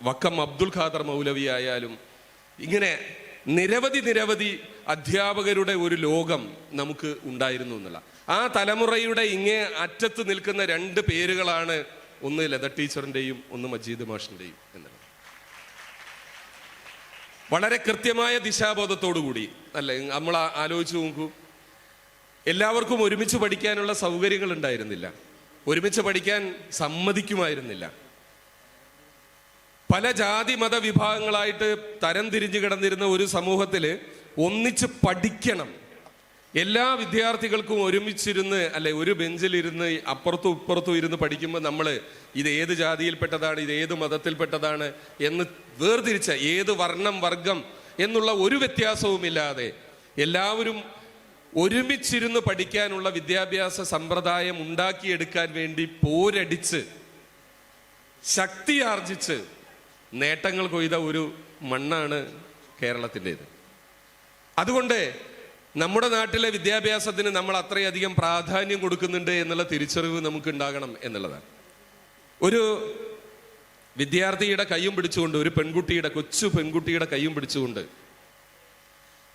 വക്കം അബ്ദുൽ ഖാദർ മൗലവി ആയാലും, ഇങ്ങനെ നിരവധി അധ്യാപകരുടെ ഒരു ലോകം നമുക്ക് ഉണ്ടായിരുന്നു എന്നുള്ള ആ തലമുറയുടെ ഇങ്ങേ അറ്റത്ത് നിൽക്കുന്ന 2 പേരുകളാണ്, ഒന്ന് ലത ടീച്ചറിൻ്റെയും ഒന്ന് മജീദ് മാഷിൻ്റെയും എന്നുള്ളത്. വളരെ കൃത്യമായ ദിശാബോധത്തോടു കൂടി, അല്ലേ? നമ്മൾ ആലോചിച്ച് നോക്കൂ, എല്ലാവർക്കും ഒരുമിച്ച് പഠിക്കാനുള്ള സൗകര്യങ്ങൾ ഉണ്ടായിരുന്നില്ല. ഒരുമിച്ച് പഠിക്കാൻ സമ്മതിക്കുമായിരുന്നില്ല. പല ജാതി മത വിഭാഗങ്ങളായിട്ട് തരം തിരിഞ്ഞു കിടന്നിരുന്ന ഒരു സമൂഹത്തിൽ ഒന്നിച്ച് പഠിക്കണം, എല്ലാ വിദ്യാർത്ഥികൾക്കും ഒരുമിച്ചിരുന്ന് അല്ലെ ഒരു ബെഞ്ചിലിരുന്ന് അപ്പുറത്തും ഇപ്പുറത്തും ഇരുന്ന് പഠിക്കുമ്പോൾ നമ്മൾ ഇത് ഏത് ജാതിയിൽപ്പെട്ടതാണ്, ഇത് ഏത് മതത്തിൽപ്പെട്ടതാണ് എന്ന് വേർതിരിച്ച, ഏത് വർണ്ണം വർഗം എന്നുള്ള ഒരു വ്യത്യാസവുമില്ലാതെ എല്ലാവരും ഒരുമിച്ചിരുന്ന് പഠിക്കാനുള്ള വിദ്യാഭ്യാസ സമ്പ്രദായം ഉണ്ടാക്കിയെടുക്കാൻ വേണ്ടി പോരടിച്ച് ശക്തി ആർജിച്ച് നേട്ടങ്ങൾ കൊയ്ത ഒരു മണ്ണാണ് കേരളത്തിൻ്റെത്. അതുകൊണ്ട് നമ്മുടെ നാട്ടിലെ വിദ്യാഭ്യാസത്തിന് നമ്മൾ അത്രയധികം പ്രാധാന്യം കൊടുക്കുന്നുണ്ട് എന്നുള്ള തിരിച്ചറിവ് നമുക്ക് ഉണ്ടാകണം എന്നുള്ളതാണ്. ഒരു വിദ്യാർത്ഥിയുടെ കൈയും പിടിച്ചുകൊണ്ട്, ഒരു പെൺകുട്ടിയുടെ, കൊച്ചു പെൺകുട്ടിയുടെ കൈയും പിടിച്ചുകൊണ്ട്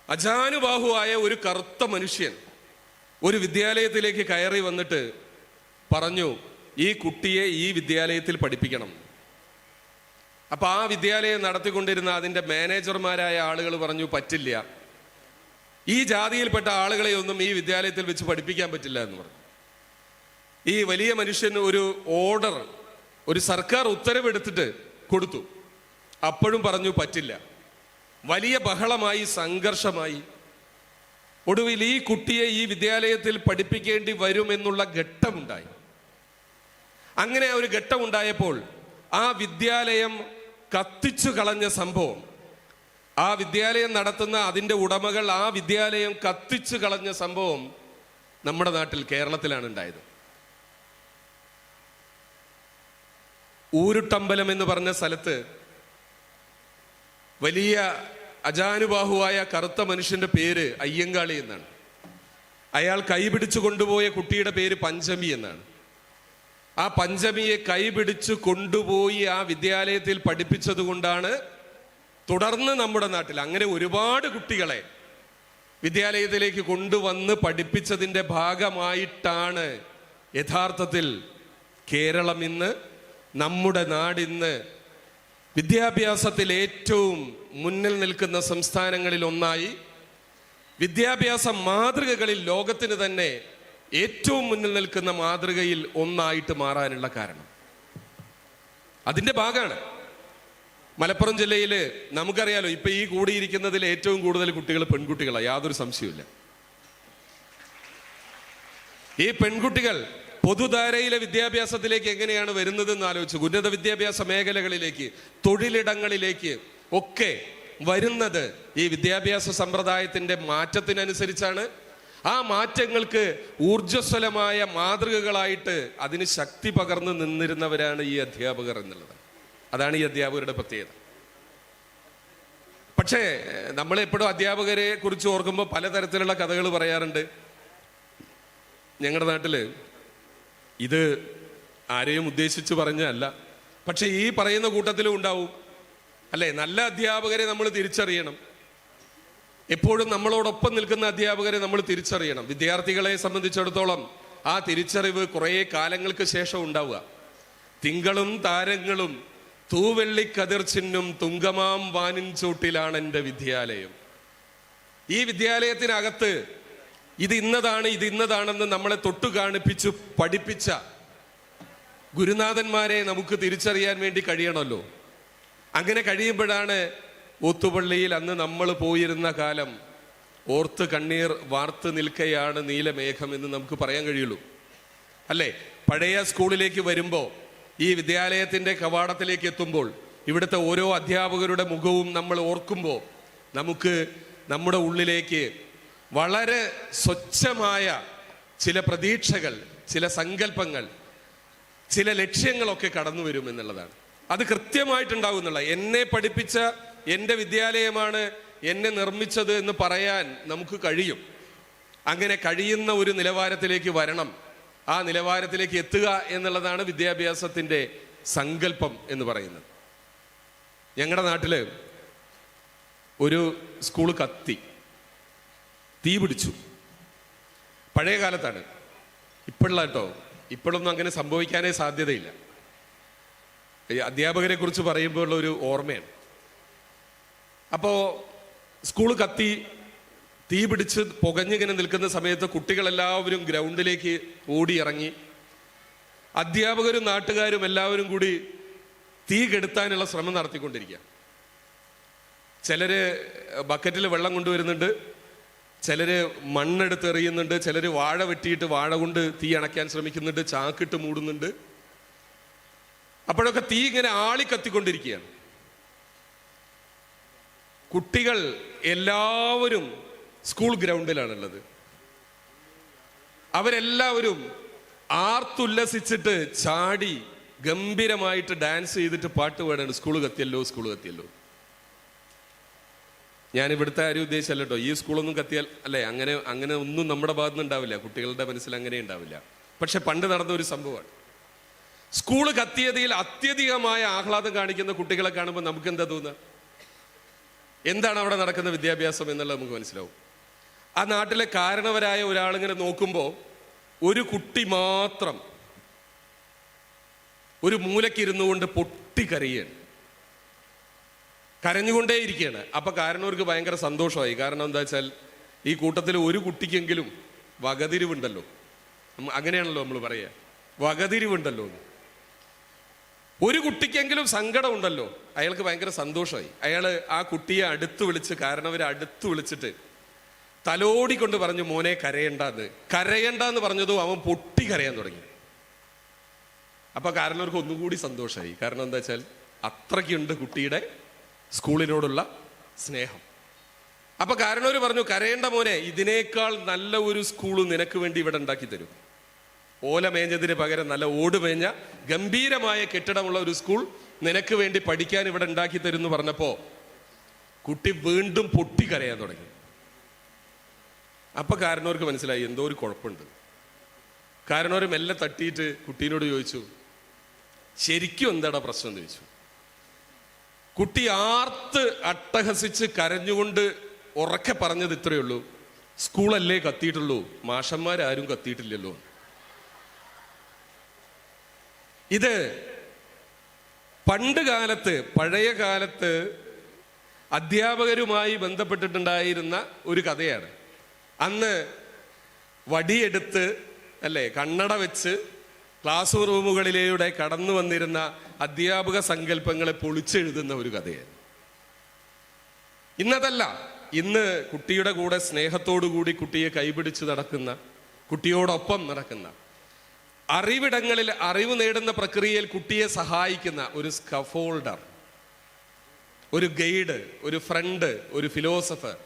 അജാനുബാഹുവായ ഒരു കറുത്ത മനുഷ്യൻ ഒരു വിദ്യാലയത്തിലേക്ക് കയറി വന്നിട്ട് പറഞ്ഞു, ഈ കുട്ടിയെ ഈ വിദ്യാലയത്തിൽ പഠിപ്പിക്കണം. അപ്പൊ ആ വിദ്യാലയം നടത്തിക്കൊണ്ടിരുന്ന അതിന്റെ മാനേജർമാരായ ആളുകൾ പറഞ്ഞു, പറ്റില്ല, ഈ ജാതിയിൽപ്പെട്ട ആളുകളെ ഒന്നും ഈ വിദ്യാലയത്തിൽ വെച്ച് പഠിപ്പിക്കാൻ പറ്റില്ല എന്ന് പറഞ്ഞു. ഈ വലിയ മനുഷ്യന് ഒരു ഓർഡർ, ഒരു സർക്കാർ ഉത്തരവെടുത്തിട്ട് കൊടുത്തു. അപ്പോഴും പറഞ്ഞു പറ്റില്ല. വലിയ ബഹളമായി, സംഘർഷമായി. ഒടുവിൽ ഈ കുട്ടിയെ ഈ വിദ്യാലയത്തിൽ പഠിപ്പിക്കേണ്ടി വരുമെന്നുള്ള ഘട്ടമുണ്ടായി. അങ്ങനെ ഒരു ഘട്ടമുണ്ടായപ്പോൾ ആ വിദ്യാലയം കത്തിച്ചു കളഞ്ഞ സംഭവം, ആ വിദ്യാലയം നടത്തുന്ന അതിൻ്റെ ഉടമകൾ ആ വിദ്യാലയം കത്തിച്ചു കളഞ്ഞ സംഭവം നമ്മുടെ നാട്ടിൽ, കേരളത്തിലാണ് ഉണ്ടായത്. ഊരുട്ടമ്പലം എന്ന് പറഞ്ഞ സ്ഥലത്ത് വലിയ അജാനുബാഹുവായ കറുത്ത മനുഷ്യന്റെ പേര് അയ്യങ്കാളി എന്നാണ്. അയാൾ കൈപിടിച്ചു കൊണ്ടുപോയ കുട്ടിയുടെ പേര് പഞ്ചമി എന്നാണ്. ആ പഞ്ചമിയെ കൈപിടിച്ചു കൊണ്ടുപോയി ആ വിദ്യാലയത്തിൽ പഠിപ്പിച്ചത് കൊണ്ടാണ് തുടർന്ന് നമ്മുടെ നാട്ടിൽ അങ്ങനെ ഒരുപാട് കുട്ടികളെ വിദ്യാലയത്തിലേക്ക് കൊണ്ടുവന്ന് പഠിപ്പിച്ചതിൻ്റെ ഭാഗമായിട്ടാണ് യഥാർത്ഥത്തിൽ കേരളം ഇന്ന്, നമ്മുടെ നാടിന്ന് വിദ്യാഭ്യാസത്തിൽ ഏറ്റവും മുന്നിൽ നിൽക്കുന്ന സംസ്ഥാനങ്ങളിൽ ഒന്നായി, വിദ്യാഭ്യാസ മാതൃകകളിൽ ലോകത്തിന് തന്നെ ഏറ്റവും മുന്നിൽ നിൽക്കുന്ന മാതൃകയിൽ ഒന്നായിട്ട് മാറാനുള്ള കാരണം. അതിൻ്റെ ഭാഗമാണ് മലപ്പുറം ജില്ലയിൽ. നമുക്കറിയാലോ, ഇപ്പൊ ഈ കൂടിയിരിക്കുന്നതിൽ ഏറ്റവും കൂടുതൽ കുട്ടികൾ പെൺകുട്ടികളാണ്, യാതൊരു സംശയവുമില്ല. ഈ പെൺകുട്ടികൾ പൊതുധാരയിലെ വിദ്യാഭ്യാസത്തിലേക്ക് എങ്ങനെയാണ് വരുന്നത് എന്ന് ആലോചിച്ചു. ഉന്നത വിദ്യാഭ്യാസ മേഖലകളിലേക്ക്, തൊഴിലിടങ്ങളിലേക്ക് ഒക്കെ വരുന്നത് ഈ വിദ്യാഭ്യാസ സമ്പ്രദായത്തിന്റെ മാറ്റത്തിനനുസരിച്ചാണ്. ആ മാറ്റങ്ങൾക്ക് ഊർജ്ജസ്വലമായ മാതൃകകളായിട്ട് അതിന് ശക്തി പകർന്നു നിന്നിരുന്നവരാണ് ഈ അധ്യാപകർ എന്നുള്ളത്. അതാണ് ഈ അധ്യാപകരുടെ പ്രത്യേകത. പക്ഷേ നമ്മളെപ്പോഴും അധ്യാപകരെ കുറിച്ച് ഓർക്കുമ്പോൾ പലതരത്തിലുള്ള കഥകൾ പറയാറുണ്ട്. ഞങ്ങളുടെ നാട്ടില് ഇത് ആരെയും ഉദ്ദേശിച്ച് പറഞ്ഞല്ല, പക്ഷെ ഈ പറയുന്ന കൂട്ടത്തിലും ഉണ്ടാവും, അല്ലെ? നല്ല അധ്യാപകരെ നമ്മൾ തിരിച്ചറിയണം. എപ്പോഴും നമ്മളോടൊപ്പം നിൽക്കുന്ന അധ്യാപകരെ നമ്മൾ തിരിച്ചറിയണം. വിദ്യാർത്ഥികളെ സംബന്ധിച്ചിടത്തോളം ആ തിരിച്ചറിവ് കുറേ കാലങ്ങൾക്ക് ശേഷം ഉണ്ടാവുക. തിങ്കളും താരങ്ങളും തൂവെള്ളിക്കതിർ ചിന്നും തുങ്കമാം വാനിൻ ചൂട്ടിലാണ് എൻ്റെ വിദ്യാലയം. ഈ വിദ്യാലയത്തിനകത്ത് ഇത് ഇന്നതാണ്, ഇത് ഇന്നതാണെന്ന് നമ്മളെ തൊട്ടു കാണിപ്പിച്ചു പഠിപ്പിച്ച ഗുരുനാഥന്മാരെ നമുക്ക് തിരിച്ചറിയാൻ വേണ്ടി കഴിയണമല്ലോ. അങ്ങനെ കഴിയുമ്പോഴാണ് ഊത്തുപള്ളിയിൽ അന്ന് നമ്മൾ പോയിരുന്ന കാലം ഓർത്ത് കണ്ണീർ വാർത്ത് നിൽക്കയാണ് നീലമേഘം എന്ന് നമുക്ക് പറയാൻ കഴിയുള്ളൂ, അല്ലേ? പഴയ സ്കൂളിലേക്ക് വരുമ്പോൾ, ഈ വിദ്യാലയത്തിൻ്റെ കവാടത്തിലേക്ക് എത്തുമ്പോൾ, ഇവിടുത്തെ ഓരോ അധ്യാപകരുടെ മുഖവും നമ്മൾ ഓർക്കുമ്പോൾ നമുക്ക് നമ്മുടെ ഉള്ളിലേക്ക് വളരെ സ്വച്ഛമായ ചില പ്രതീക്ഷകൾ, ചില സങ്കല്പങ്ങൾ, ചില ലക്ഷ്യങ്ങളൊക്കെ കടന്നു വരും എന്നുള്ളതാണ്. അത് കൃത്യമായിട്ടുണ്ടാവും എന്നുള്ള, എന്നെ പഠിപ്പിച്ച എൻ്റെ വിദ്യാലയമാണ് എന്നെ നിർമ്മിച്ചത് എന്ന് പറയാൻ നമുക്ക് കഴിയും. അങ്ങനെ കഴിയുന്ന ഒരു നിലവാരത്തിലേക്ക് വരണം. ആ നിലവാരത്തിലേക്ക് എത്തുക എന്നുള്ളതാണ് വിദ്യാഭ്യാസത്തിൻ്റെ സങ്കല്പം എന്ന് പറയുന്നത്. ഞങ്ങളുടെ നാട്ടില് ഒരു സ്കൂൾ കത്തി, തീ പിടിച്ചു. പഴയ കാലത്താണ്, ഇപ്പോഴുള്ള കേട്ടോ, ഇപ്പോഴൊന്നും അങ്ങനെ സംഭവിക്കാനേ സാധ്യതയില്ല. അധ്യാപകരെ കുറിച്ച് പറയുമ്പോൾ ഉള്ള ഒരു ഓർമ്മയാണ്. അപ്പോൾ സ്കൂൾ കത്തി, തീ പിടിച്ച് പുകഞ്ഞിങ്ങനെ നിൽക്കുന്ന സമയത്ത് കുട്ടികളെല്ലാവരും ഗ്രൗണ്ടിലേക്ക് ഓടിയിറങ്ങി. അധ്യാപകരും നാട്ടുകാരും എല്ലാവരും കൂടി തീ കെടുത്താനുള്ള ശ്രമം നടത്തിക്കൊണ്ടിരിക്കുക. ചിലര് ബക്കറ്റിൽ വെള്ളം കൊണ്ടുവരുന്നുണ്ട്, ചിലര് മണ്ണെടുത്ത് എറിയുന്നുണ്ട്, ചിലര് വാഴ വെട്ടിയിട്ട് വാഴ കൊണ്ട് തീ അണയ്ക്കാൻ ശ്രമിക്കുന്നുണ്ട്, ചാക്കിട്ട് മൂടുന്നുണ്ട്. അപ്പോഴൊക്കെ തീ ഇങ്ങനെ ആളിക്കത്തിക്കൊണ്ടിരിക്കുകയാണ്. കുട്ടികൾ എല്ലാവരും സ്കൂൾ ഗ്രൗണ്ടിലാണുള്ളത്. അവരെല്ലാവരും ആർത്തുല്ലസിച്ചിട്ട് ചാടി ഗംഭീരമായിട്ട് ഡാൻസ് ചെയ്തിട്ട് പാട്ട് പാടാണ്, സ്കൂൾ കത്തിയല്ലോ, സ്കൂൾ കത്തിയല്ലോ. ഞാൻ ഇവിടുത്തെ ആരും ഉദ്ദേശിച്ചല്ല കേട്ടോ. ഈ സ്കൂളൊന്നും കത്തിയാൽ അല്ലേ, അങ്ങനെ ഒന്നും നമ്മുടെ ഭാഗത്തുനിന്ന് ഉണ്ടാവില്ല, കുട്ടികളുടെ മനസ്സിൽ അങ്ങനെ ഉണ്ടാവില്ല. പക്ഷെ പണ്ട് നടന്ന ഒരു സംഭവമാണ്. സ്കൂള് കത്തിയതിൽ അത്യധികമായ ആഹ്ലാദം കാണിക്കുന്ന കുട്ടികളെ കാണുമ്പോൾ നമുക്ക് എന്താ തോന്നുക? എന്താണ് അവിടെ നടക്കുന്ന വിദ്യാഭ്യാസം എന്നുള്ളത് നമുക്ക് മനസ്സിലാവും. ആ നാട്ടിലെ കാരണവരായ ഒരാളിങ്ങനെ നോക്കുമ്പോൾ ഒരു കുട്ടി മാത്രം ഒരു മൂലക്കിരുന്നു കൊണ്ട് പൊട്ടിക്കരയാണ്, കരഞ്ഞുകൊണ്ടേയിരിക്കുകയാണ്. അപ്പൊ കാരണവർക്ക് ഭയങ്കര സന്തോഷമായി. കാരണം എന്താ വെച്ചാൽ ഈ കൂട്ടത്തിൽ ഒരു കുട്ടിക്കെങ്കിലും വകതിരിവുണ്ടല്ലോ, അങ്ങനെയാണല്ലോ നമ്മൾ പറയുക, വകതിരിവുണ്ടല്ലോ. ഒരു കുട്ടിക്കെങ്കിലും സങ്കടം ഉണ്ടല്ലോ, അയാൾക്ക് ഭയങ്കര സന്തോഷമായി. അയാള് ആ കുട്ടിയെ അടുത്ത് വിളിച്ച്, കാരണവരെ അടുത്ത് വിളിച്ചിട്ട് തലോടിക്കൊണ്ട് പറഞ്ഞു, മോനെ കരയണ്ടെന്ന്. കരയണ്ടെന്ന് പറഞ്ഞതും അവൻ പൊട്ടി കരയാൻ തുടങ്ങി. അപ്പൊ കാരണവർക്ക് ഒന്നുകൂടി സന്തോഷമായി. കാരണം എന്താ വെച്ചാൽ അത്രയ്ക്കുണ്ട് കുട്ടിയുടെ സ്കൂളിനോടുള്ള സ്നേഹം. അപ്പൊ കാരണവർ പറഞ്ഞു, കരയേണ്ട മോനെ, ഇതിനേക്കാൾ നല്ല ഒരു സ്കൂള് നിനക്ക് വേണ്ടി ഇവിടെ ഉണ്ടാക്കി തരും. ഓല മേഞ്ഞതിന് പകരം നല്ല ഓട് മേഞ്ഞ ഗംഭീരമായ കെട്ടിടമുള്ള ഒരു സ്കൂൾ നിനക്ക് വേണ്ടി പഠിക്കാൻ ഇവിടെ ഉണ്ടാക്കി തരും എന്ന് പറഞ്ഞപ്പോ കുട്ടി വീണ്ടും പൊട്ടിക്കരയാൻ തുടങ്ങി. അപ്പൊ കാരണവർക്ക് മനസ്സിലായി എന്തോ ഒരു കുഴപ്പമുണ്ട്. കാരണവർ മെല്ലെ തട്ടിയിട്ട് കുട്ടീനോട് ചോദിച്ചു, ശരിക്കും എന്താടാ പ്രശ്നം എന്ന് ചോദിച്ചു. കുട്ടി ആർത്ത് അട്ടഹസിച്ച് കരഞ്ഞുകൊണ്ട് ഉറക്കെ പറഞ്ഞത് ഇത്രയേ ഉള്ളൂ, സ്കൂളല്ലേ കത്തിയിട്ടുള്ളൂ, മാഷന്മാരാരും കത്തിയിട്ടില്ലല്ലോ. ഇത് പണ്ട് കാലത്ത്, പഴയ കാലത്ത് അധ്യാപകരുമായി ബന്ധപ്പെട്ടിട്ടുണ്ടായിരുന്ന ഒരു കഥയാണ്. അന്ന് വടിയെടുത്ത് അല്ലേ, കണ്ണട വെച്ച് ക്ലാസ് റൂമുകളിലൂടെ കടന്നു വന്നിരുന്ന അധ്യാപക സങ്കല്പങ്ങളെ പൊളിച്ചെഴുതുന്ന ഒരു കഥയാണ്. ഇന്നതല്ല. ഇന്ന് കുട്ടിയുടെ കൂടെ സ്നേഹത്തോടു കൂടി കുട്ടിയെ കൈപിടിച്ച് നടക്കുന്ന, കുട്ടിയോടൊപ്പം നടക്കുന്ന, അറിവിടങ്ങളിൽ അറിവ് നേടുന്ന പ്രക്രിയയിൽ കുട്ടിയെ സഹായിക്കുന്ന ഒരു സ്കഫോൾഡർ, ഒരു ഗൈഡ്, ഒരു ഫ്രണ്ട്, ഒരു ഫിലോസഫർ,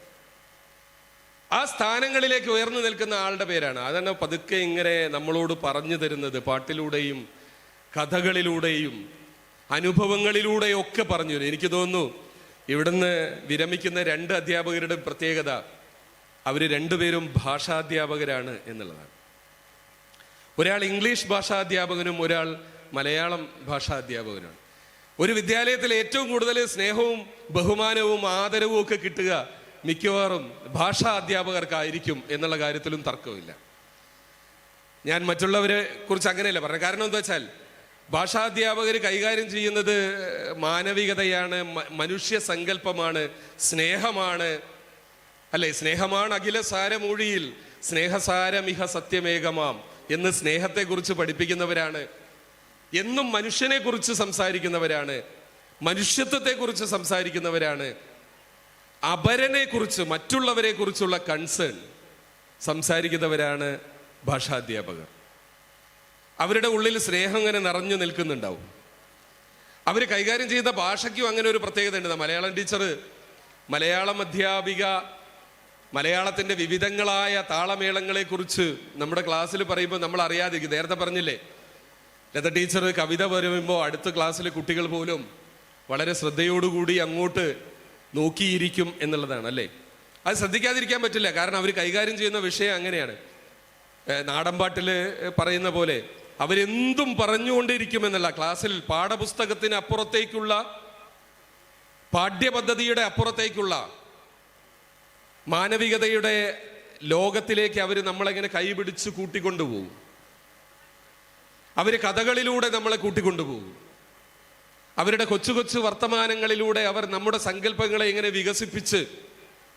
ആ സ്ഥാനങ്ങളിലേക്ക് ഉയർന്നു നിൽക്കുന്ന ആളുടെ പേരാണ്. അതാണ് പതുക്കെ ഇങ്ങനെ നമ്മളോട് പറഞ്ഞു തരുന്നത്. പാട്ടിലൂടെയും കഥകളിലൂടെയും അനുഭവങ്ങളിലൂടെയും ഒക്കെ പറഞ്ഞു തരും. എനിക്ക് തോന്നുന്നു ഇവിടുന്ന് വിരമിക്കുന്ന 2 അധ്യാപകരുടെ പ്രത്യേകത, അവര് രണ്ടുപേരും ഭാഷാധ്യാപകരാണ് എന്നുള്ളതാണ്. ഒരാൾ ഇംഗ്ലീഷ് ഭാഷാധ്യാപകനും ഒരാൾ മലയാളം ഭാഷാധ്യാപകനാണ്. ഒരു വിദ്യാലയത്തിൽ ഏറ്റവും കൂടുതൽ സ്നേഹവും ബഹുമാനവും ആദരവും ഒക്കെ കിട്ടുക മിക്കവാറും ഭാഷാ അധ്യാപകർക്കായിരിക്കും എന്നുള്ള കാര്യത്തിലും തർക്കമില്ല. ഞാൻ മറ്റുള്ളവരെ കുറിച്ച് അങ്ങനെയല്ല പറഞ്ഞത്. കാരണം എന്താ വെച്ചാൽ ഭാഷാധ്യാപകർ കൈകാര്യം ചെയ്യുന്നത് മാനവികതയാണ്, മനുഷ്യ സങ്കല്പമാണ്, സ്നേഹമാണ്, അല്ലെ? സ്നേഹമാണ് അഖില സാരമൂഴിയിൽ സ്നേഹസാരമിഹ സത്യമേകമാം എന്ന് സ്നേഹത്തെക്കുറിച്ച് പഠിപ്പിക്കുന്നവരാണ്. എന്നും മനുഷ്യനെ കുറിച്ച് സംസാരിക്കുന്നവരാണ്, മനുഷ്യത്വത്തെക്കുറിച്ച് സംസാരിക്കുന്നവരാണ്, അപരനെ കുറിച്ച്, മറ്റുള്ളവരെ കുറിച്ചുള്ള കൺസേൺ സംസാരിക്കുന്നവരാണ് ഭാഷാധ്യാപകർ. അവരുടെ ഉള്ളിൽ സ്നേഹം ഇങ്ങനെ നിറഞ്ഞു നിൽക്കുന്നുണ്ടാവും. അവർ കൈകാര്യം ചെയ്ത ഭാഷയ്ക്കും അങ്ങനെ ഒരു പ്രത്യേകത ഉണ്ട്. മലയാളം ടീച്ചർ, മലയാളം അധ്യാപിക മലയാളത്തിന്റെ വിവിധങ്ങളായ താളമേളങ്ങളെ കുറിച്ച് നമ്മുടെ ക്ലാസ്സിൽ പറയുമ്പോൾ നമ്മൾ അറിയാതിരിക്കും. നേരത്തെ പറഞ്ഞില്ലേ, ലത ടീച്ചർ കവിത പറയുമ്പോൾ അടുത്ത ക്ലാസ്സിലെ കുട്ടികൾ പോലും വളരെ ശ്രദ്ധയോടുകൂടി അങ്ങോട്ട് നോക്കിയിരിക്കും എന്നുള്ളതാണ്, അല്ലേ? അത് ശ്രദ്ധിക്കാതിരിക്കാൻ പറ്റില്ല. കാരണം അവർ കൈകാര്യം ചെയ്യുന്ന വിഷയം അങ്ങനെയാണ്. നാടൻപാട്ടില് പറയുന്ന പോലെ അവരെന്തും പറഞ്ഞുകൊണ്ടിരിക്കുമെന്നല്ല, ക്ലാസ്സിൽ പാഠപുസ്തകത്തിന് അപ്പുറത്തേക്കുള്ള, പാഠ്യപദ്ധതിയുടെ അപ്പുറത്തേക്കുള്ള മാനവികതയുടെ ലോകത്തിലേക്ക് അവർ നമ്മളെങ്ങനെ കൈപിടിച്ച് കൂട്ടിക്കൊണ്ടുപോകും. അവര് കഥകളിലൂടെ നമ്മളെ കൂട്ടിക്കൊണ്ടുപോകും. അവരുടെ കൊച്ചു കൊച്ചു വർത്തമാനങ്ങളിലൂടെ അവർ നമ്മുടെ സങ്കല്പങ്ങളെ ഇങ്ങനെ വികസിപ്പിച്ച്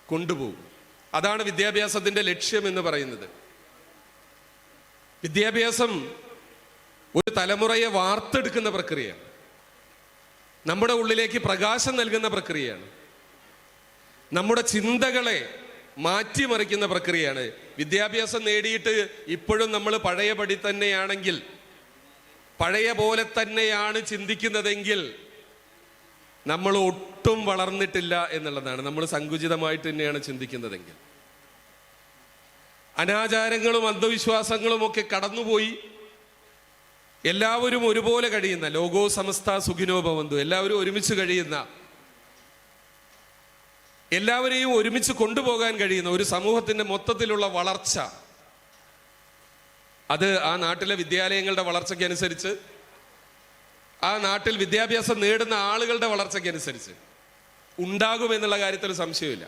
കൊണ്ടുപോകും. അതാണ് വിദ്യാഭ്യാസത്തിന്റെ ലക്ഷ്യം എന്ന് പറയുന്നത്. വിദ്യാഭ്യാസം ഒരു തലമുറയെ വാർത്തെടുക്കുന്ന പ്രക്രിയയാണ്. നമ്മുടെ ഉള്ളിലേക്ക് പ്രകാശം നൽകുന്ന പ്രക്രിയയാണ്. നമ്മുടെ ചിന്തകളെ മാറ്റിമറിക്കുന്ന പ്രക്രിയയാണ്. വിദ്യാഭ്യാസം നേടിയിട്ട് ഇപ്പോഴും നമ്മൾ പഴയപടി തന്നെയാണെങ്കിൽ, പഴയ പോലെ തന്നെയാണ് ചിന്തിക്കുന്നതെങ്കിൽ നമ്മൾ ഒട്ടും വളർന്നിട്ടില്ല എന്നുള്ളതാണ്. നമ്മൾ സങ്കുചിതമായിട്ട് തന്നെയാണ് ചിന്തിക്കുന്നതെങ്കിൽ. അനാചാരങ്ങളും അന്ധവിശ്വാസങ്ങളും ഒക്കെ കടന്നുപോയി എല്ലാവരും ഒരുപോലെ കഴിയുന്ന, ലോകോ സമസ്ത സുഖിനോ ഭവന്തു, എല്ലാവരും ഒരുമിച്ച് കഴിയുന്ന, എല്ലാവരെയും ഒരുമിച്ച് കൊണ്ടുപോകാൻ കഴിയുന്ന ഒരു സമൂഹത്തിന്റെ മൊത്തത്തിലുള്ള വളർച്ച, അത് ആ നാട്ടിലെ വിദ്യാലയങ്ങളുടെ വളർച്ചയ്ക്കനുസരിച്ച്, ആ നാട്ടിൽ വിദ്യാഭ്യാസം നേടുന്ന ആളുകളുടെ വളർച്ചയ്ക്കനുസരിച്ച് ഉണ്ടാകുമെന്നുള്ള കാര്യത്തിൽ സംശയമില്ല.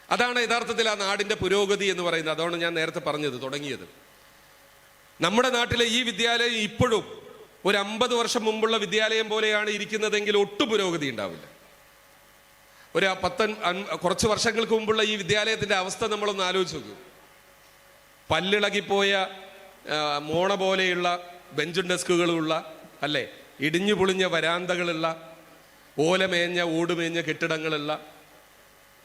അതാണ് യഥാർത്ഥത്തിൽ ആ നാടിന്റെ പുരോഗതി എന്ന് പറയുന്നത്. അതാണ് ഞാൻ നേരത്തെ പറഞ്ഞത്, തുടങ്ങിയത്. നമ്മുടെ നാട്ടിലെ ഈ വിദ്യാലയം ഇപ്പോഴും ഒരു 50 വർഷം മുമ്പുള്ള വിദ്യാലയം പോലെയാണ് ഇരിക്കുന്നതെങ്കിൽ ഒട്ടും പുരോഗതി ഉണ്ടാവില്ല. ഒരു കുറച്ച് വർഷങ്ങൾക്ക് മുമ്പുള്ള ഈ വിദ്യാലയത്തിന്റെ അവസ്ഥ നമ്മളൊന്ന് ആലോചിച്ച് നോക്കൂ. പല്ലിളകിപ്പോയ മോണ പോലെയുള്ള ബെഞ്ചും ഡെസ്കുകളുള്ള, അല്ലേ, ഇടിഞ്ഞു പൊളിഞ്ഞ വരാന്തകളുള്ള, ഓലമേഞ്ഞ ഓടുമേഞ്ഞ കെട്ടിടങ്ങളുള്ള,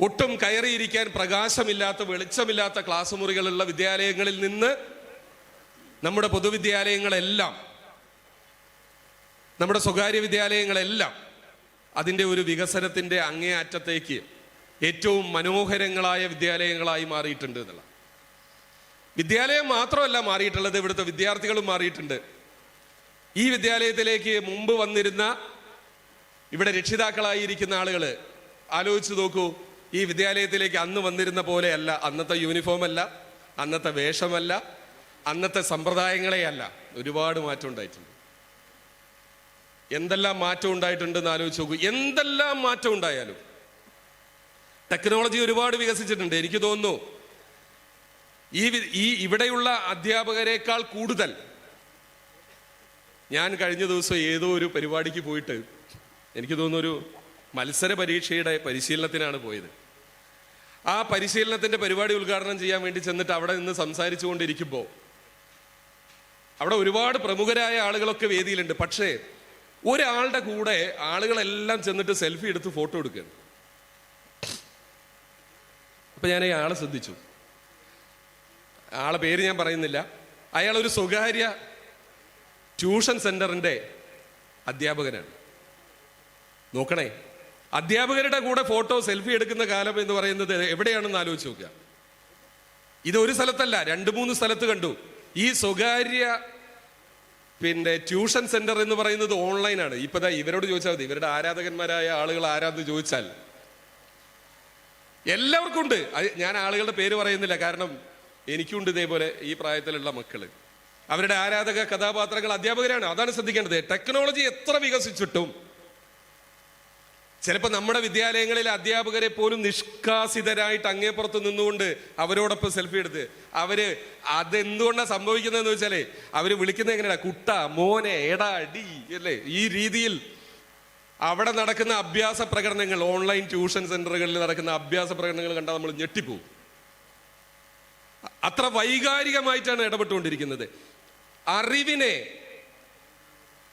ഒട്ടും കയറിയിരിക്കാൻ പ്രകാശമില്ലാത്ത, വെളിച്ചമില്ലാത്ത ക്ലാസ് മുറികളുള്ള വിദ്യാലയങ്ങളിൽ നിന്ന് നമ്മുടെ പൊതുവിദ്യാലയങ്ങളെല്ലാം, നമ്മുടെ സ്വകാര്യ വിദ്യാലയങ്ങളെല്ലാം അതിൻ്റെ ഒരു വികസനത്തിൻ്റെ അങ്ങേയറ്റത്തേക്ക് ഏറ്റവും മനോഹരങ്ങളായ വിദ്യാലയങ്ങളായി മാറിയിട്ടുണ്ട് എന്നുള്ള. വിദ്യാലയം മാത്രമല്ല മാറിയിട്ടുള്ളത്, ഇവിടുത്തെ വിദ്യാർത്ഥികളും മാറിയിട്ടുണ്ട്. ഈ വിദ്യാലയത്തിലേക്ക് മുമ്പ് വന്നിരുന്ന, ഇവിടെ രക്ഷിതാക്കളായിരിക്കുന്ന ആളുകൾ ആലോചിച്ച് നോക്കൂ. ഈ വിദ്യാലയത്തിലേക്ക് അന്ന് വന്നിരുന്ന പോലെയല്ല. അന്നത്തെ യൂണിഫോം അല്ല, അന്നത്തെ വേഷമല്ല, അന്നത്തെ സമ്പ്രദായങ്ങളെ അല്ല. ഒരുപാട് മാറ്റം ഉണ്ടായിട്ടുണ്ട്. എന്തെല്ലാം മാറ്റം ഉണ്ടായിട്ടുണ്ടെന്ന് ആലോചിച്ച് നോക്കൂ. എന്തെല്ലാം മാറ്റം ഉണ്ടായാലും ടെക്നോളജി ഒരുപാട് വികസിച്ചിട്ടുണ്ട്. എനിക്ക് തോന്നുന്നു ഈ ഇവിടെയുള്ള അധ്യാപകരെക്കാൾ കൂടുതൽ, ഞാൻ കഴിഞ്ഞ ദിവസം ഏതോ ഒരു പരിപാടിക്ക് പോയിട്ട്, എനിക്ക് തോന്നുന്നു ഒരു മത്സര പരീക്ഷയുടെ പരിശീലനത്തിനാണ് പോയത്. ആ പരിശീലനത്തിന്റെ പരിപാടി ഉദ്ഘാടനം ചെയ്യാൻ വേണ്ടി ചെന്നിട്ട് അവിടെ നിന്ന് സംസാരിച്ചു കൊണ്ടിരിക്കുമ്പോൾ അവിടെ ഒരുപാട് പ്രമുഖരായ ആളുകളൊക്കെ വേദിയിലുണ്ട്. പക്ഷേ ഒരാളുടെ കൂടെ ആളുകളെല്ലാം ചെന്നിട്ട് സെൽഫി എടുത്ത് ഫോട്ടോ എടുക്കുകയാണ്. അപ്പൊ ഞാൻ ഈ ആളെ ശ്രദ്ധിച്ചു. ആളെ പേര് ഞാൻ പറയുന്നില്ല. അയാൾ ഒരു സ്വകാര്യ ട്യൂഷൻ സെന്ററിന്റെ അധ്യാപകനാണ്. നോക്കണേ, അധ്യാപകരുടെ കൂടെ ഫോട്ടോ സെൽഫി എടുക്കുന്ന കാലം എന്ന് പറയുന്നത് എവിടെയാണെന്ന് ആലോചിച്ച് നോക്കുക. ഇതൊരു സ്ഥലത്തല്ല, 2-3 സ്ഥലത്ത് കണ്ടു. ഈ സ്വകാര്യ ട്യൂഷൻ സെന്റർ എന്ന് പറയുന്നത് ഓൺലൈനാണ്. ഇപ്പൊ ഇവരോട് ചോദിച്ചാൽ മതി, ഇവരുടെ ആരാധകന്മാരായ ആളുകൾ ആരാധന ചോദിച്ചാൽ എല്ലാവർക്കും ഉണ്ട്. ഞാൻ ആളുകളുടെ പേര് പറയുന്നില്ല, കാരണം എനിക്കുണ്ട് ഇതേപോലെ ഈ പ്രായത്തിലുള്ള മക്കള്. അവരുടെ ആരാധക കഥാപാത്രങ്ങൾ അധ്യാപകരാണ്. അതാണ് ശ്രദ്ധിക്കേണ്ടത്. ടെക്നോളജി എത്ര വികസിച്ചിട്ടും ചിലപ്പോൾ നമ്മുടെ വിദ്യാലയങ്ങളിലെ അധ്യാപകരെ പോലും നിഷ്കാസിതരായിട്ട് അങ്ങേപ്പുറത്ത് നിന്നുകൊണ്ട് അവരോടൊപ്പം സെൽഫി എടുത്ത് അതെന്തുകൊണ്ടാണ് സംഭവിക്കുന്നതെന്ന് വെച്ചാലേ, അവര് വിളിക്കുന്നത് എങ്ങനെയാണ്? കുട്ട, മോനെ, എടാ, അടി, അല്ലേ? ഈ രീതിയിൽ അവിടെ നടക്കുന്ന അഭ്യാസ പ്രകടനങ്ങൾ, ഓൺലൈൻ ട്യൂഷൻ സെന്ററുകളിൽ നടക്കുന്ന അഭ്യാസ പ്രകടനങ്ങൾ കണ്ടാൽ നമ്മൾ ഞെട്ടിപ്പോവും. അത്ര വൈകാരികമായിട്ടാണ് ഇടപെട്ടുകൊണ്ടിരിക്കുന്നത്. അറിവിനെ,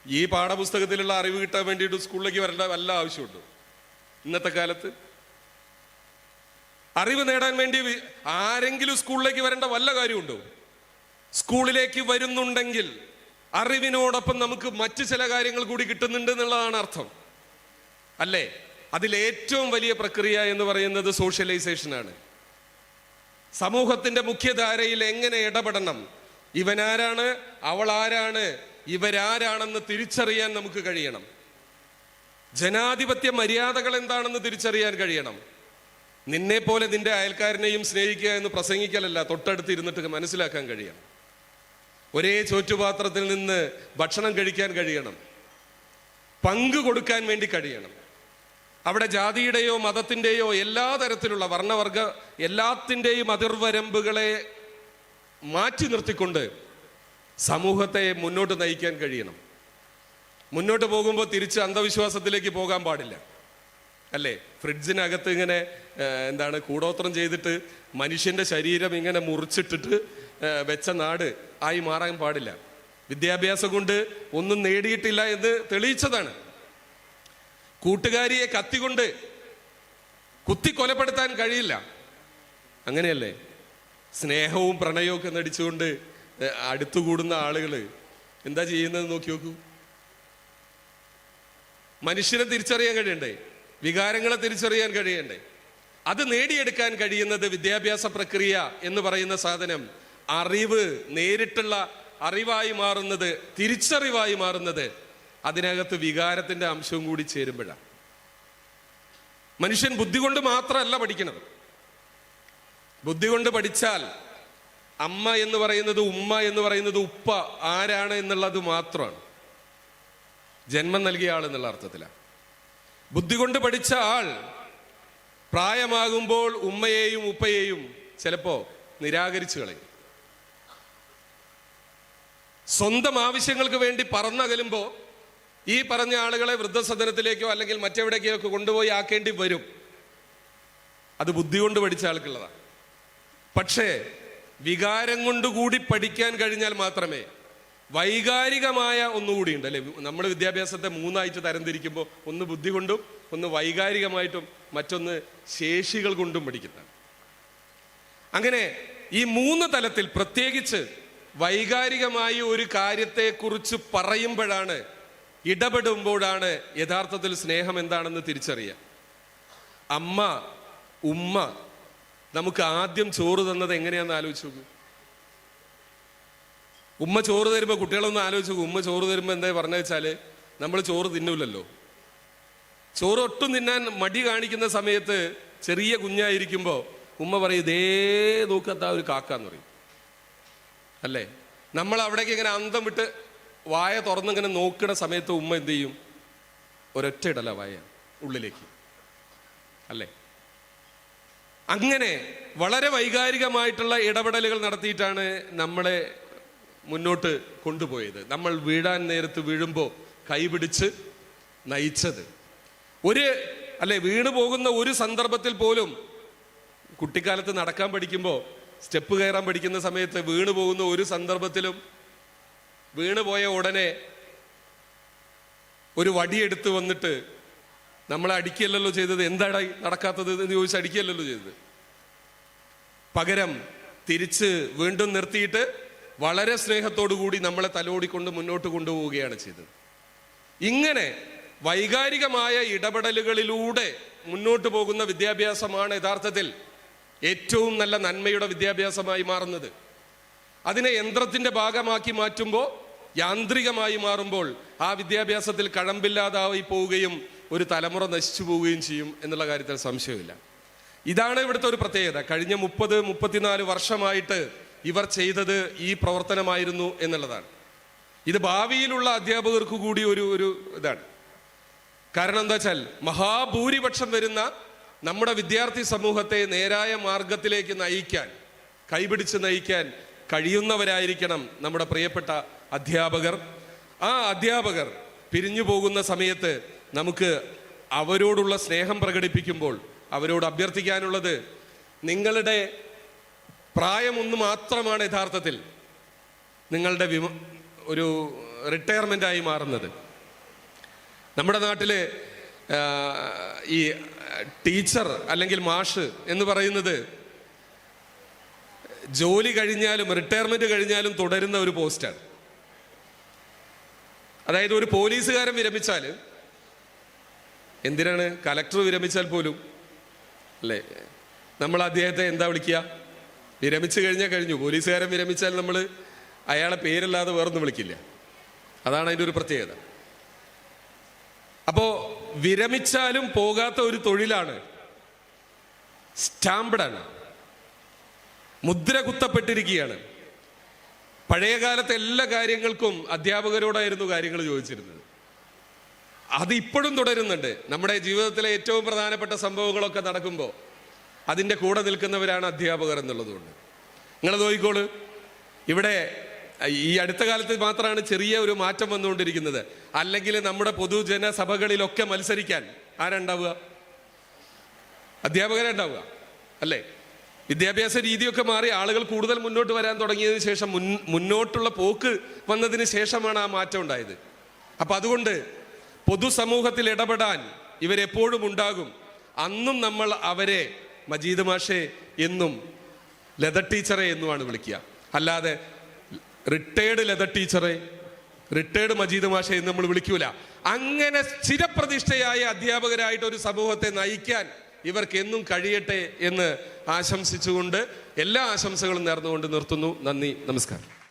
ഈ പാഠപുസ്തകത്തിലുള്ള അറിവ് കിട്ടാൻ വേണ്ടിയിട്ട് സ്കൂളിലേക്ക് വരേണ്ട വല്ല ആവശ്യമുണ്ടോ? ഇന്നത്തെ കാലത്ത് അറിവ് നേടാൻ വേണ്ടി ആരെങ്കിലും സ്കൂളിലേക്ക് വരേണ്ട വല്ല കാര്യമുണ്ടോ? സ്കൂളിലേക്ക് വരുന്നുണ്ടെങ്കിൽ അറിവിനോടൊപ്പം നമുക്ക് മറ്റു ചില കാര്യങ്ങൾ കൂടി കിട്ടുന്നുണ്ട് എന്നുള്ളതാണ് അർത്ഥം, അല്ലേ? അതിലേറ്റവും വലിയ പ്രക്രിയ എന്ന് പറയുന്നത് സോഷ്യലൈസേഷനാണ്. സമൂഹത്തിന്റെ മുഖ്യധാരയിൽ എങ്ങനെ ഇടപെടണം, ഇവനാരാണ്, അവൾ ആരാണ്, ഇവരാരാണെന്ന് തിരിച്ചറിയാൻ നമുക്ക് കഴിയണം. ജനാധിപത്യ മര്യാദകൾ എന്താണെന്ന് തിരിച്ചറിയാൻ കഴിയണം. നിന്നെ പോലെ നിന്റെ അയൽക്കാരനെയും സ്നേഹിക്കുക എന്ന് പ്രസംഗിക്കലല്ല, തൊട്ടടുത്ത് ഇരുന്നിട്ട് മനസ്സിലാക്കാൻ കഴിയണം. ഒരേ ചോറ്റുപാത്രത്തിൽ നിന്ന് ഭക്ഷണം കഴിക്കാൻ കഴിയണം. പങ്ക് കൊടുക്കാൻ വേണ്ടി കഴിയണം. അവിടെ ജാതിയുടെയോ മതത്തിൻ്റെയോ എല്ലാ തരത്തിലുള്ള വർണ്ണവർഗ എല്ലാത്തിൻ്റെയും അതിർവരമ്പുകളെ മാറ്റി നിർത്തിക്കൊണ്ട് സമൂഹത്തെ മുന്നോട്ട് നയിക്കാൻ കഴിയണം. മുന്നോട്ട് പോകുമ്പോൾ തിരിച്ച് അന്ധവിശ്വാസത്തിലേക്ക് പോകാൻ പാടില്ല, അല്ലേ? ഫ്രിഡ്ജിനകത്ത് ഇങ്ങനെ കൂടോത്രം ചെയ്തിട്ട് മനുഷ്യന്റെ ശരീരം ഇങ്ങനെ മുറിച്ചിട്ടിട്ട് വെച്ച നാട് ആയി മാറാൻ പാടില്ല. വിദ്യാഭ്യാസം കൊണ്ട് ഒന്നും നേടിയിട്ടില്ല എന്ന് തെളിയിച്ചതാണ്. കൂട്ടുകാരിയെ കത്തികൊണ്ട് കുത്തി കൊലപ്പെടുത്താൻ കഴിയില്ല, അങ്ങനെയല്ലേ? സ്നേഹവും പ്രണയവും ഒക്കെ നടിച്ചുകൊണ്ട് അടുത്തുകൂടുന്ന ആളുകൾ എന്താ ചെയ്യുന്നത് നോക്കി നോക്കൂ. മനുഷ്യനെ തിരിച്ചറിയാൻ കഴിയണ്ടേ? വികാരങ്ങളെ തിരിച്ചറിയാൻ കഴിയണ്ടേ? അത് നേടിയെടുക്കാൻ കഴിയുന്നത് വിദ്യാഭ്യാസ പ്രക്രിയ എന്ന് പറയുന്ന സാധനം, അറിവ്, നേരിട്ടുള്ള അറിവായി മാറുന്നത്, തിരിച്ചറിവായി മാറുന്നത് അതിനകത്ത് വികാരത്തിന്റെ അംശവും കൂടി ചേരുമ്പോഴാണ്. മനുഷ്യൻ ബുദ്ധി കൊണ്ട് മാത്രമല്ല പഠിക്കുന്നത്. ബുദ്ധി കൊണ്ട് പഠിച്ചാൽ അമ്മ എന്ന് പറയുന്നത്, ഉമ്മ എന്ന് പറയുന്നത്, ഉപ്പ ആരാണ് എന്നുള്ളത് മാത്രമാണ്, ജന്മം നൽകിയ ആൾ എന്നുള്ള അർത്ഥത്തിലാണ്. ബുദ്ധി കൊണ്ട് പഠിച്ച ആൾ പ്രായമാകുമ്പോൾ ഉമ്മയെയും ഉപ്പയെയും ചിലപ്പോ നിരാകരിച്ചു കളയും. സ്വന്തം ആവശ്യങ്ങൾക്ക് വേണ്ടി പറന്നകലുമ്പോ ഈ പറഞ്ഞ ആളുകളെ വൃദ്ധസദനത്തിലേക്കോ അല്ലെങ്കിൽ മറ്റെവിടേക്കോ കൊണ്ടുപോയി ആക്കേണ്ടി വരും. അത് ബുദ്ധി കൊണ്ട് പഠിച്ച ആൾക്കുള്ളതാണ്. പക്ഷേ വികാരം കൊണ്ടുകൂടി പഠിക്കാൻ കഴിഞ്ഞാൽ മാത്രമേ, വൈകാരികമായ ഒന്നുകൂടി ഉണ്ട് അല്ലെ, നമ്മൾ വിദ്യാഭ്യാസത്തെ മൂന്നായിട്ട് തരംതിരിക്കുമ്പോൾ ഒന്ന് ബുദ്ധി കൊണ്ടും, ഒന്ന് വൈകാരികമായിട്ടും, മറ്റൊന്ന് ശേഷികൾ കൊണ്ടും പഠിക്കുന്നതാണ്. അങ്ങനെ ഈ മൂന്ന് തലത്തിൽ പ്രത്യേകിച്ച് വൈകാരികമായി ഒരു കാര്യത്തെക്കുറിച്ച് പറയുമ്പോഴാണ്, ഇടപെടുമ്പോഴാണ് യഥാർത്ഥത്തിൽ സ്നേഹം എന്താണെന്ന് തിരിച്ചറിയാം. അമ്മ, ഉമ്മ നമുക്ക് ആദ്യം ചോറ് തന്നത് എങ്ങനെയാന്ന് ആലോചിച്ച് നോക്കൂ. ഉമ്മ ചോറ് തരുമ്പോൾ, കുട്ടികളൊന്നും ആലോചിച്ച് നോക്കൂ, ഉമ്മ ചോറ് തരുമ്പോൾ എന്താ പറഞ്ഞു വെച്ചാല്, നമ്മൾ ചോറ് തിന്നൂലല്ലോ. ചോറ് ഒട്ടും തിന്നാൻ മടി കാണിക്കുന്ന സമയത്ത്, ചെറിയ കുഞ്ഞായിരിക്കുമ്പോൾ ഉമ്മ പറയും, ഇതേ നോക്കത്താ ഒരു കാക്കാന്ന് പറയും അല്ലേ. നമ്മൾ അവിടേക്ക് ഇങ്ങനെ അന്തം വിട്ട് വായ തുറന്നിങ്ങനെ നോക്കുന്ന സമയത്ത് ഉമ്മ എന്ത് ചെയ്യും? ഒരൊറ്റ ഇടല വായ ഉള്ളിലേക്ക് അല്ലേ. അങ്ങനെ വളരെ വൈകാരികമായിട്ടുള്ള ഇടപെടലുകൾ നടത്തിയിട്ടാണ് നമ്മളെ മുന്നോട്ട് കൊണ്ടുപോയത്. നമ്മൾ വീഴാൻ നേരത്ത് വീഴുമ്പോൾ കൈപിടിച്ച് നയിച്ചത്. വീണു പോകുന്ന ഒരു സന്ദർഭത്തിൽ പോലും, കുട്ടിക്കാലത്ത് നടക്കാൻ പഠിക്കുമ്പോൾ, സ്റ്റെപ്പ് കയറാൻ പഠിക്കുന്ന സമയത്ത് വീണു പോകുന്ന ഒരു സന്ദർഭത്തിലും വീണുപോയ ഉടനെ ഒരു വടിയെടുത്ത് വന്നിട്ട് നമ്മളെ അടിക്കുകയല്ലല്ലോ ചെയ്തത്. എന്താണ് നടക്കാത്തത് എന്ന് ചോദിച്ച് അടിക്കുകയല്ലല്ലോ ചെയ്തത്. പകരം തിരിച്ച് വീണ്ടും നിർത്തിയിട്ട് വളരെ സ്നേഹത്തോടു കൂടി നമ്മളെ തലോടിക്കൊണ്ട് മുന്നോട്ട് കൊണ്ടുപോവുകയാണ് ചെയ്തത്. ഇങ്ങനെ വൈകാരികമായ ഇടപെടലുകളിലൂടെ മുന്നോട്ട് പോകുന്ന വിദ്യാഭ്യാസമാണ് യഥാർത്ഥത്തിൽ ഏറ്റവും നല്ല നന്മയുടെ വിദ്യാഭ്യാസമായി മാറുന്നത്. അതിനെ യന്ത്രത്തിന്റെ ഭാഗമാക്കി മാറ്റുമ്പോൾ, യാന്ത്രികമായി മാറുമ്പോൾ ആ വിദ്യാഭ്യാസത്തിൽ കഴമ്പില്ലാതായി പോവുകയും ഒരു തലമുറ നശിച്ചു പോവുകയും ചെയ്യും എന്നുള്ള കാര്യത്തിൽ സംശയമില്ല. ഇതാണ് ഇവിടുത്തെ ഒരു പ്രത്യേകത. കഴിഞ്ഞ 30-34 വർഷമായിട്ട് ഇവർ ചെയ്തത് ഈ പ്രവർത്തനമായിരുന്നു എന്നുള്ളതാണ്. ഇത് ഭാവിയിലുള്ള അധ്യാപകർക്ക് കൂടി ഒരു ഇതാണ്. കാരണം എന്താ വെച്ചാൽ, മഹാഭൂരിപക്ഷം വരുന്ന നമ്മുടെ വിദ്യാർത്ഥി സമൂഹത്തെ നേരായ മാർഗത്തിലേക്ക് നയിക്കാൻ, കൈപിടിച്ച് നയിക്കാൻ കഴിയുന്നവരായിരിക്കണം നമ്മുടെ പ്രിയപ്പെട്ട അധ്യാപകർ. ആ അധ്യാപകർ പിരിഞ്ഞു പോകുന്ന സമയത്ത് നമുക്ക് അവരോടുള്ള സ്നേഹം പ്രകടിപ്പിക്കുമ്പോൾ അവരോട് അഭ്യർത്ഥിക്കാനുള്ളത്, നിങ്ങളുടെ പ്രായമൊന്നു മാത്രമാണ് യഥാർത്ഥത്തിൽ നിങ്ങളുടെ ഒരു റിട്ടയർമെൻ്റായി മാറുന്നത്. നമ്മുടെ നാട്ടില് ഈ ടീച്ചർ അല്ലെങ്കിൽ മാഷ് എന്ന് പറയുന്നത് ജോലി കഴിഞ്ഞാലും റിട്ടയർമെന്റ് കഴിഞ്ഞാലും തുടരുന്ന ഒരു പോസ്റ്റാണ്. അതായത് ഒരു പോലീസുകാരൻ വിരമിച്ചാൽ, എന്തിനാണ് കലക്ടർ വിരമിച്ചാൽ പോലും അല്ലേ, നമ്മൾ അദ്ദേഹത്തെ എന്താ വിളിക്കുക? വിരമിച്ചു കഴിഞ്ഞാൽ കഴിഞ്ഞു. പോലീസുകാരൻ വിരമിച്ചാൽ നമ്മൾ അയാളെ പേരല്ലാതെ വേറൊന്നും വിളിക്കില്ല. അതാണ് അതിൻ്റെ ഒരു പ്രത്യേകത. അപ്പോ വിരമിച്ചാലും പോകാത്ത ഒരു തൊഴിലാണ്, സ്റ്റാമ്പ്ഡാണ്, മുദ്ര കുത്തപ്പെട്ടിരിക്കുകയാണ്. പഴയകാലത്തെ എല്ലാ കാര്യങ്ങൾക്കും അധ്യാപകരോടായിരുന്നു കാര്യങ്ങൾ ചോദിച്ചിരുന്നത്. അത് ഇപ്പോഴും തുടരുന്നുണ്ട്. നമ്മുടെ ജീവിതത്തിലെ ഏറ്റവും പ്രധാനപ്പെട്ട സംഭവങ്ങളൊക്കെ നടക്കുമ്പോൾ അതിൻ്റെ കൂടെ നിൽക്കുന്നവരാണ് അധ്യാപകർ എന്നുള്ളതുകൊണ്ട്. നിങ്ങൾ നോക്കിക്കോളൂ, ഇവിടെ ഈ അടുത്ത കാലത്ത് മാത്രമാണ് ചെറിയ ഒരു മാറ്റം വന്നുകൊണ്ടിരിക്കുന്നത്. അല്ലെങ്കിൽ നമ്മുടെ പൊതുജന സഭകളിലൊക്കെ മത്സരിക്കാൻ ആരുണ്ടാവുക? അധ്യാപകരുണ്ടാവുക അല്ലേ. വിദ്യാഭ്യാസ രീതിയൊക്കെ മാറി ആളുകൾ കൂടുതൽ മുന്നോട്ട് വരാൻ തുടങ്ങിയതിന് ശേഷം മുന്നോട്ടുള്ള പോക്ക് വന്നതിന് ശേഷമാണ് ആ മാറ്റം ഉണ്ടായത്. അപ്പൊ അതുകൊണ്ട് പൊതുസമൂഹത്തിൽ ഇടപെടാൻ ഇവരെപ്പോഴും ഉണ്ടാകും. അന്നും നമ്മൾ അവരെ മജീദ് മാഷെ എന്നും ലത ടീച്ചറെ എന്നുമാണ് വിളിക്കുക. അല്ലാതെ റിട്ടയേർഡ് ലത ടീച്ചറെ, റിട്ടയേർഡ് മജീദ് മാഷെ എന്ന് നമ്മൾ വിളിക്കൂല. അങ്ങനെ സ്ഥിരപ്രതിഷ്ഠയായ അധ്യാപകരായിട്ട് ഒരു സമൂഹത്തെ നയിക്കാൻ ഇവർക്ക് എന്നും കഴിയട്ടെ എന്ന് ആശംസിച്ചുകൊണ്ട് എല്ലാ ആശംസകളും നേർന്നുകൊണ്ട് നിർത്തുന്നു. നന്ദി, നമസ്കാരം.